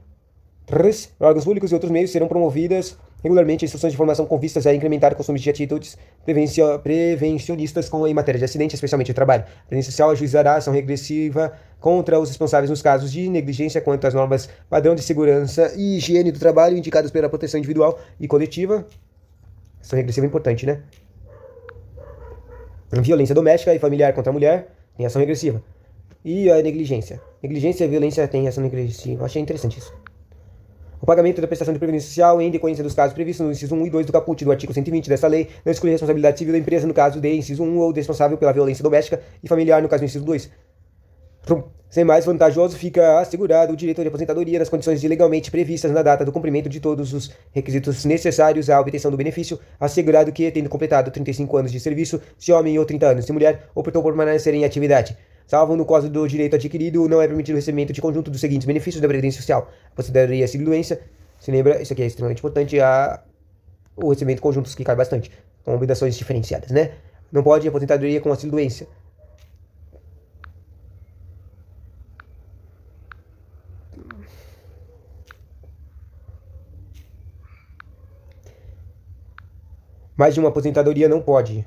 órgãos públicos e outros meios serão promovidas regularmente instruções de formação com vistas a incrementar o consumo de atitudes prevencionistas em matéria de acidente, especialmente de trabalho. A previdência social ajuizará ação regressiva contra os responsáveis nos casos de negligência quanto às normas padrão de segurança e higiene do trabalho indicadas pela proteção individual e coletiva. Ação regressiva é importante, né? Violência doméstica e familiar contra a mulher tem ação regressiva. E a negligência. Negligência e violência tem ação regressiva. Achei interessante isso. O pagamento da prestação de previdência social em decorrência dos casos previstos no inciso 1 e 2 do caput do artigo 120 desta lei não exclui a responsabilidade civil da empresa no caso de inciso 1 ou responsável pela violência doméstica e familiar no caso do inciso 2. Sem mais vantajoso, fica assegurado o direito de aposentadoria nas condições de legalmente previstas na data do cumprimento de todos os requisitos necessários à obtenção do benefício, assegurado que, tendo completado 35 anos de serviço, se homem ou 30 anos, se mulher, optou por permanecer em atividade. Salvo no caso do direito adquirido, não é permitido o recebimento de conjunto dos seguintes benefícios da Previdência Social: aposentadoria e doença. Se lembra, isso aqui é extremamente importante, o recebimento de conjuntos que cai bastante, com obrigações diferenciadas, né? Não pode aposentadoria com auxílio doença. Mais de uma aposentadoria não pode.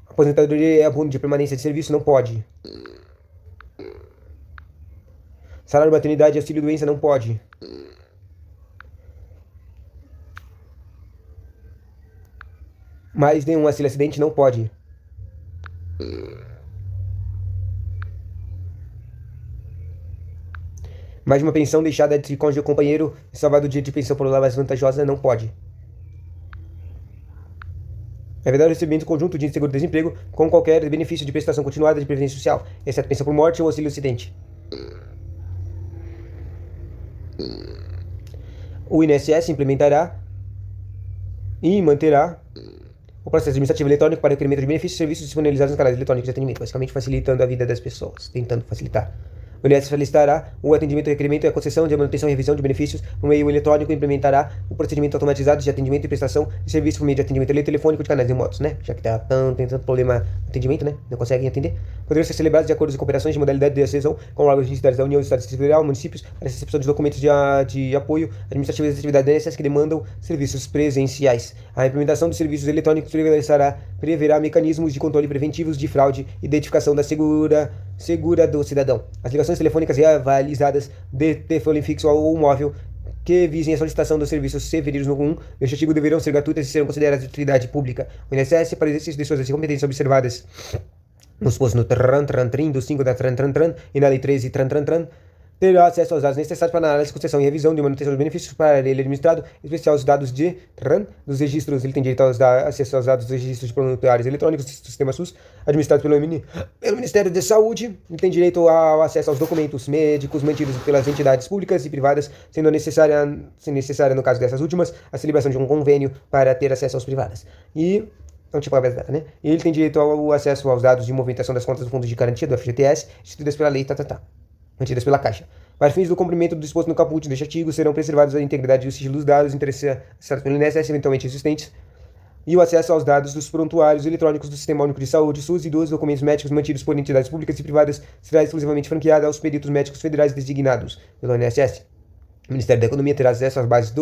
Aposentadoria é abono de permanência de serviço, não pode. Salário de maternidade e auxílio doença, não pode. Mais de um auxílio acidente, não pode. Mais de uma pensão deixada de cônjuge ou companheiro salvado do direito de pensão por lá mais vantajosa, não pode. É vedado o recebimento conjunto de seguro-desemprego com qualquer benefício de prestação continuada de previdência social, exceto pensão por morte ou auxílio acidente. O INSS implementará e manterá o processo administrativo eletrônico para requerimento de benefícios e serviços disponibilizados nos canais eletrônicos de atendimento, basicamente facilitando a vida das pessoas, tentando facilitar. O INSS facilitará o atendimento, requerimento e a concessão de manutenção e revisão de benefícios no meio eletrônico e implementará o procedimento automatizado de atendimento e prestação de serviço por meio de atendimento telefônico de canais remotos, né? Já que tem tanto problema no atendimento, né? Não conseguem atender. Poderão ser celebrados de acordos e cooperações de modalidade de adesão com órgãos de cidades da União, Estados Federal, municípios, para a recepção de documentos de apoio administrativo das atividades da INSS que demandam serviços presenciais. A implementação dos serviços eletrônicos preverá mecanismos de controle preventivos de fraude e identificação da segura do cidadão. As ligações telefônicas reavalizadas de telefone fixo ou móvel que visem a solicitação dos serviços referidos no 1 deste artigo deverão ser gratuitas e serão consideradas de utilidade pública. O INSS, para o exercício de suas competências observadas nos postos no TRAN, do 5 da TRAN, e na Lei 13 TRAN, terá acesso aos dados necessários para análise, concessão e revisão de manutenção dos benefícios para ele administrado, em especial os dados de TRAN, dos registros. Ele tem direito a acesso aos dados dos registros de prontuários eletrônicos do sistema SUS, administrado pelo Ministério da Saúde. Ele tem direito ao acesso aos documentos médicos mantidos pelas entidades públicas e privadas, sendo necessária no caso dessas últimas, a celebração de um convênio para ter acesso aos privadas. E né? E ele tem direito ao acesso aos dados de movimentação das contas do Fundo de Garantia, do FGTS, instituídas pela lei, mantidas pela Caixa. Para fins do cumprimento do disposto no caput deste artigo, serão preservados a integridade e o sigilo dos dados interessados pelo INSS eventualmente existentes e o acesso aos dados dos prontuários eletrônicos do Sistema Único de Saúde, SUS, e dos documentos médicos mantidos por entidades públicas e privadas será exclusivamente franqueada aos peritos médicos federais designados pelo INSS. O Ministério da Economia terá acesso às bases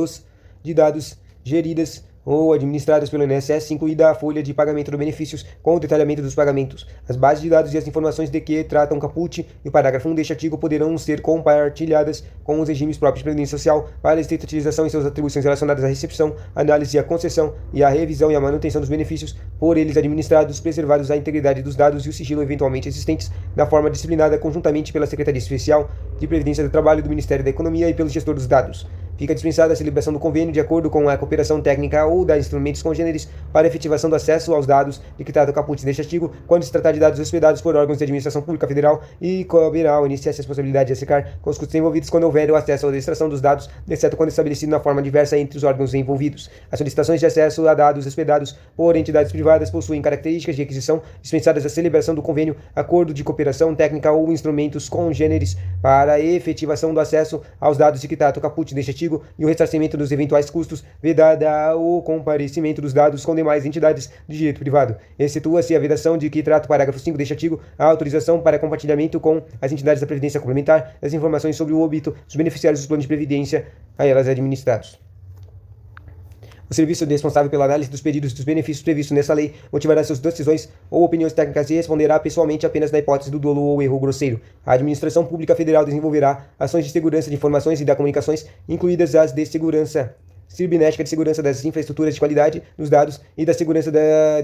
de dados geridas ou administradas pelo INSS, incluída a folha de pagamento de benefícios com o detalhamento dos pagamentos. As bases de dados e as informações de que tratam o caput e o parágrafo 1 deste artigo poderão ser compartilhadas com os regimes próprios de previdência social para estrita utilização em suas atribuições relacionadas à recepção, análise, à concessão e à revisão e à manutenção dos benefícios por eles administrados, preservados a integridade dos dados e o sigilo eventualmente existentes, da forma disciplinada conjuntamente pela Secretaria Especial de Previdência do Trabalho do Ministério da Economia e pelo gestor dos dados. Fica dispensada a celebração do convênio de acordo com a cooperação técnica ou da instrumentos congêneres para efetivação do acesso aos dados de que trata o caput deste artigo, quando se tratar de dados hospedados por órgãos de administração pública federal, e caberá ao INSS a responsabilidade de arcar com os custos envolvidos quando houver o acesso à extração dos dados, exceto quando estabelecido na forma diversa entre os órgãos envolvidos. As solicitações de acesso a dados hospedados por entidades privadas possuem características de requisição dispensadas a celebração do convênio, acordo de cooperação técnica ou instrumentos congêneres para a efetivação do acesso aos dados de que trata o caput deste artigo, artigo e o ressarcimento dos eventuais custos, vedada o comparecimento dos dados com demais entidades de direito privado. Excetua-se a vedação de que trata o parágrafo 5 deste artigo, a autorização para compartilhamento com as entidades da Previdência Complementar das informações sobre o óbito dos beneficiários dos planos de previdência a elas administrados. O serviço responsável pela análise dos pedidos dos benefícios previstos nessa lei motivará suas decisões ou opiniões técnicas e responderá pessoalmente apenas na hipótese do dolo ou erro grosseiro. A Administração Pública Federal desenvolverá ações de segurança de informações e da comunicações, incluídas as de segurança cibernética, de segurança das infraestruturas de qualidade dos dados e da segurança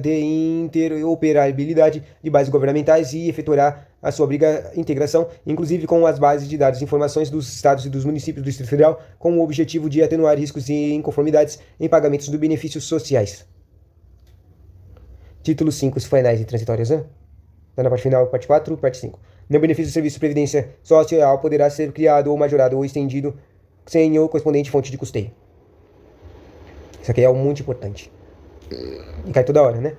de interoperabilidade de bases governamentais e efetuará a sua integração, inclusive com as bases de dados e informações dos estados e dos municípios do Distrito Federal, com o objetivo de atenuar riscos e inconformidades em pagamentos de benefícios sociais. Título 5, finais e transitórias, né? Tá na parte final, parte 4, parte 5. No benefício do serviço de previdência social poderá ser criado ou majorado ou estendido sem o correspondente fonte de custeio. Isso aqui é muito importante. E cai toda hora, né?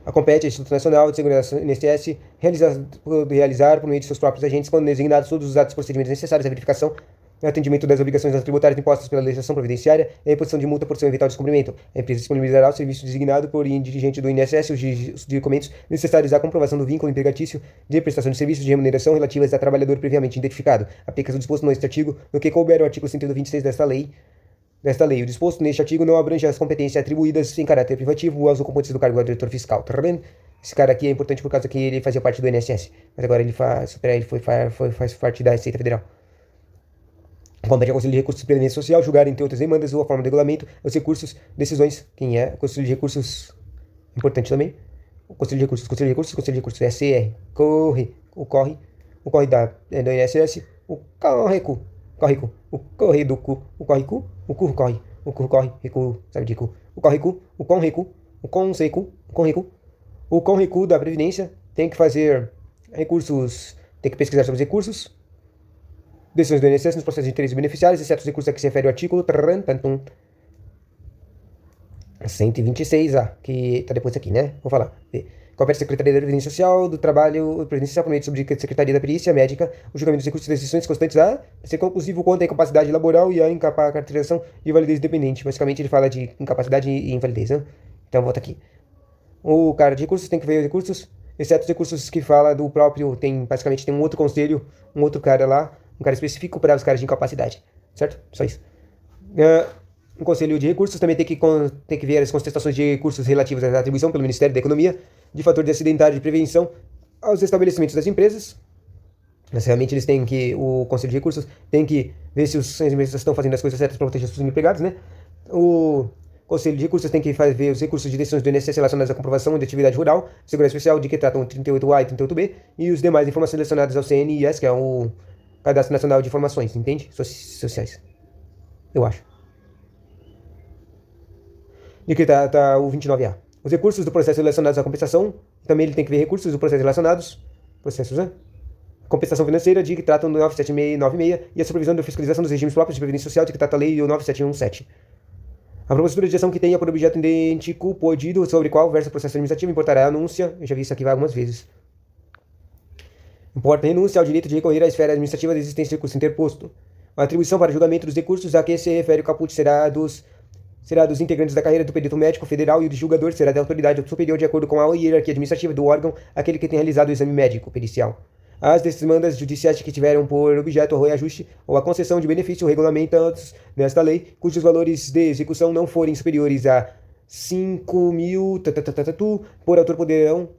Compete ao Instituto Nacional de Segurança, INSS, realizar por meio de seus próprios agentes, quando designados, todos os atos e procedimentos necessários à verificação e atendimento das obrigações tributárias impostas pela legislação previdenciária e a imposição de multa por seu eventual descumprimento. A empresa disponibilizará o serviço designado por dirigente do INSS os documentos necessários à comprovação do vínculo empregatício de prestação de serviços de remuneração relativas a trabalhador previamente identificado. Aplica-se o disposto neste artigo, no que couber o artigo 126 desta lei. O disposto neste artigo não abrange as competências atribuídas em caráter privativo aos ocupantes do cargo de diretor fiscal. Tá vendo? Esse cara aqui é importante por causa que ele fazia parte do INSS, mas agora ele faz parte da Receita Federal. Compete ao Conselho de Recursos de Previdência Social julgar, entre outras demandas, ou a forma de regulamento, os recursos, decisões. Quem é? O Conselho de Recursos, importante também. O Conselho de Recursos, é CR, o corre do INSS, o correcu. O corre do cu, o corre-cu, o curro corre, o curro corre, recuo, sabe de cu, o corre-cu, o com-recu, o com-secu, o com-recu da Previdência tem que fazer recursos, tem que pesquisar sobre os recursos, decisões do INSS nos processos de interesse beneficiários, exceto os recursos a que se refere o artigo 126A, que tá depois aqui, né? Vou falar. Compete à Secretaria da Previdência Social, do Trabalho, Previdência Social, por meio de Secretaria da Perícia Médica, o julgamento dos recursos e decisões constantes a ser conclusivo quanto à incapacidade laboral e a caracterização de validez dependente. Basicamente, ele fala de incapacidade e invalidez, né? Então, volta aqui. O cara de recursos tem que ver os recursos, exceto os recursos que fala do próprio, basicamente tem um outro conselho, um outro cara lá, um cara específico para os caras de incapacidade, certo? Só isso. O Conselho de Recursos também tem que ver as contestações de recursos relativos à atribuição pelo Ministério da Economia de fator de acidentário de prevenção aos estabelecimentos das empresas. Mas realmente o Conselho de Recursos tem que ver se as empresas estão fazendo as coisas certas para proteger os seus empregados, né? O Conselho de Recursos tem que ver os recursos de decisões do INSS relacionados à comprovação de atividade rural, segurança especial, de que tratam o 38A e 38B, e os demais informações relacionadas ao CNIS, que é o Cadastro Nacional de Informações, entende? Sociais. Eu acho. De que tá o 29A. Os recursos do processo relacionados à compensação, também ele tem que ver recursos do processo relacionados, processos, né? Compensação financeira, de que tratam do 97696, e a supervisão da fiscalização dos regimes próprios de previdência social, de que trata a lei 9717. A propositura de ação que tenha por objeto idêntico pedido sobre qual versa o processo administrativo importará a anúncia, eu já vi isso aqui algumas vezes. Importa renúncia ao direito de recorrer à esfera administrativa da existência de recurso interposto. A atribuição para julgamento dos recursos a que se refere o caput será dos integrantes da carreira do perito médico federal e o do julgador será da autoridade superior de acordo com a hierarquia administrativa do órgão, aquele que tem realizado o exame médico pericial. As demandas judiciais que tiveram por objeto o reajuste ou a concessão de benefício regulamentados nesta lei, cujos valores de execução não forem superiores a 5.000 por autor poderão,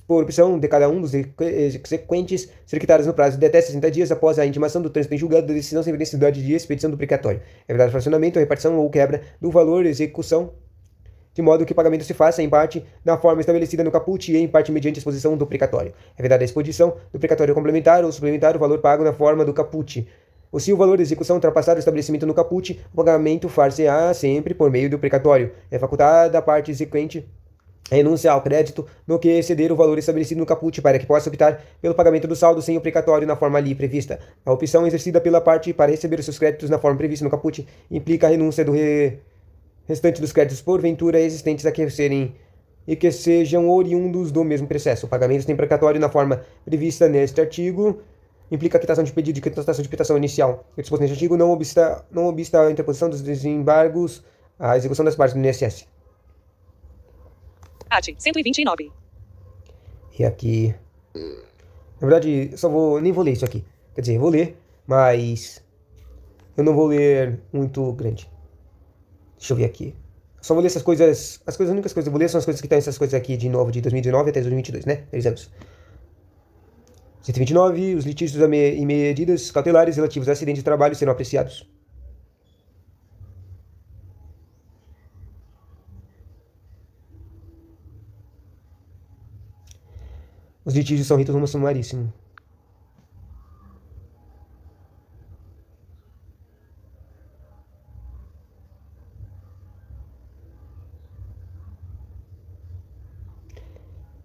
por opção de cada um dos exequentes, ser quitadas no prazo de até 60 dias após a intimação do trânsito em julgado da decisão sem necessidade de expedição do precatório. É verdade, fracionamento, repartição ou quebra do valor de execução, de modo que o pagamento se faça, em parte, na forma estabelecida no caput e, em parte, mediante a exposição do precatório. É verdade a exposição do precatório complementar ou suplementar o valor pago na forma do caput. Ou se o valor de execução ultrapassar o estabelecimento no caput, o pagamento far-se-á sempre por meio do precatório. É facultada a parte exequente renúncia ao crédito no que exceder o valor estabelecido no caput para que possa optar pelo pagamento do saldo sem o precatório na forma ali prevista. A opção exercida pela parte para receber os seus créditos na forma prevista no caput implica a renúncia do restante dos créditos porventura existentes a que sejam oriundos do mesmo processo. O pagamento sem precatório na forma prevista neste artigo implica a quitação de pedido de quitação de quitação inicial. O disposto neste artigo não obsta a interposição dos desembargos à execução das partes do INSS. Art. 129. E aqui... Na verdade, nem vou ler isso aqui. Quer dizer, eu vou ler, mas eu não vou ler muito grande. Deixa eu ver aqui. Só vou ler essas coisas. As únicas coisas que eu vou ler são as coisas que estão essas coisas aqui de novo, de 2019 até 2022, né? 3 anos. 129. Os litígios e medidas cautelares relativos a acidente de trabalho serão apreciados. Os litígios são ritos sumaríssimos.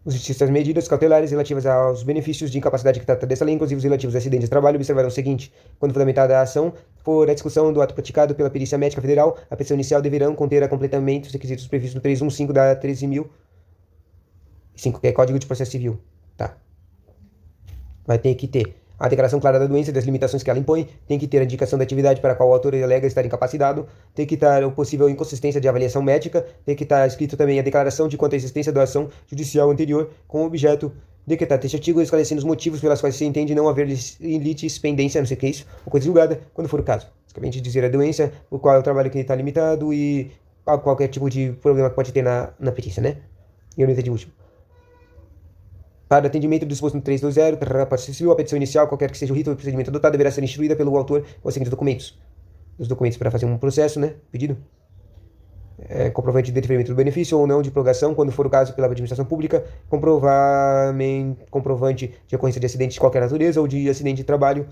Os litígios das medidas cautelares relativas aos benefícios de incapacidade que trata dessa lei, inclusive os relativos a acidentes de trabalho, observarão o seguinte: quando fundamentada a ação for a discussão do ato praticado pela Perícia Médica Federal, a petição inicial deverão conter a completamento dos requisitos previstos no 315 da 13.005, que é Código de Processo Civil. Tá. Vai ter que ter a declaração clara da doença e das limitações que ela impõe, tem que ter a indicação da atividade para a qual o autor alega estar incapacitado, tem que estar a possível inconsistência de avaliação médica, tem que estar escrito também a declaração de quanto à existência da ação judicial anterior, com o objeto de que este artigo esclarecendo os motivos pelas quais se entende não haver litispendência, não sei o que é isso, ou coisa julgada, quando for o caso. Basicamente dizer a doença, o qual é o trabalho que está limitado e qualquer tipo de problema que pode ter na petícia, né? E eu não entendi o último. Para atendimento do disposto no 320, a petição inicial, qualquer que seja o rito ou procedimento adotado, deverá ser instruída pelo autor com os seguintes documentos. Os documentos para fazer um processo, né? Pedido. Comprovante de deferimento do benefício ou não de prorrogação, quando for o caso, pela administração pública. Comprovante de ocorrência de acidente de qualquer natureza ou de acidente de trabalho,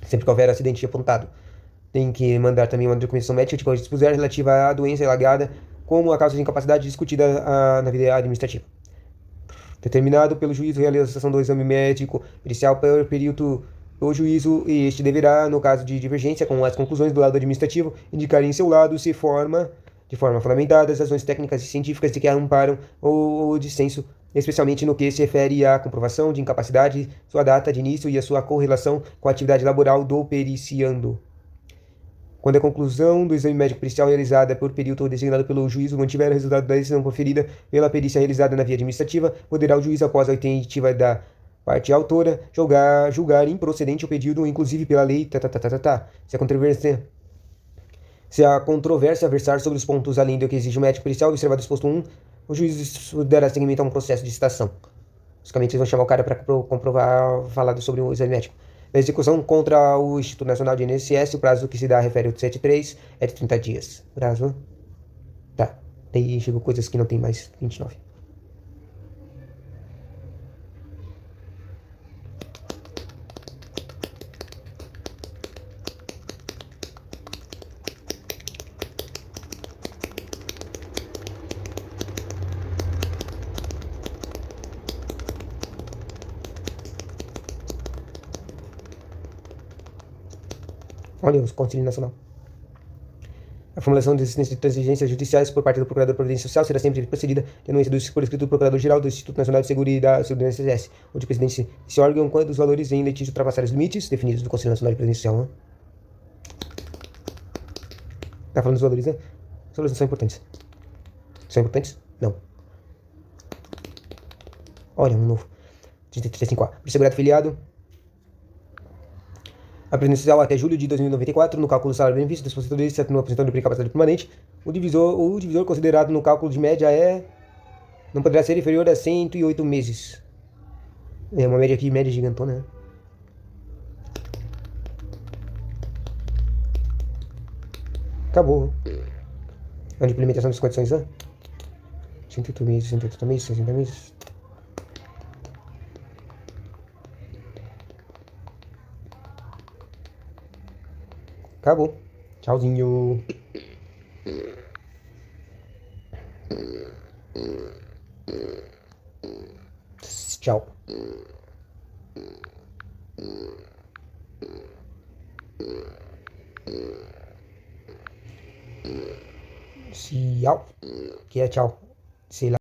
sempre que houver acidente apontado. Tem que mandar também uma documentação médica de qual dispuser relativa à doença alagada, como a causa de incapacidade discutida na vida administrativa. Determinado pelo juízo, realização do exame médico pericial por período do juízo, e este deverá, no caso de divergência com as conclusões do lado administrativo, indicar em seu lado, de forma fundamentada, as razões técnicas e científicas de que amparam o dissenso, especialmente no que se refere à comprovação de incapacidade, sua data de início e a sua correlação com a atividade laboral do periciando. Quando a conclusão do exame médico pericial realizada por período designado pelo juízo mantiver o resultado da decisão proferida pela perícia realizada na via administrativa, poderá o juiz, após a oitiva da parte autora, julgar improcedente o pedido, inclusive pela lei, Se a controvérsia versar sobre os pontos além do que exige o médico pericial, observado o disposto 1, o juiz dará seguimento a um processo de citação. Basicamente, eles vão chamar o cara para comprovar, falar sobre o exame médico. Na execução contra o Instituto Nacional de INSS, o prazo que se dá refere ao 73 é de 30 dias. Prazo. Tá. Daí chegou coisas que não tem mais 29. Olha o Conselho Nacional. A formulação de existência de exigências judiciais por parte do Procurador de Previdência Social será sempre procedida de anuência por escrito do Procurador-Geral do Instituto Nacional de Seguridade do INSS, ou de presidente desse órgão, quando os valores em litígio ultrapassarem os limites definidos do Conselho Nacional de Previdência Social. Né? Tá falando dos valores, né? Os valores não são importantes. São importantes? Não. Olha, um novo. 35A. Por segurado filiado. A previdência social até julho de 2094, no cálculo do salário benefício dos aposentadores, exceto no aposentador de incapacidade permanente, o divisor considerado no cálculo de média não poderá ser inferior a 108 meses. É uma média aqui, média gigantona, né? Acabou. A implementação das condições, né? 108 meses, 180 meses, 60 meses. Acabou. Tchauzinho. Tchau. Tchau. Que é tchau. Sei lá.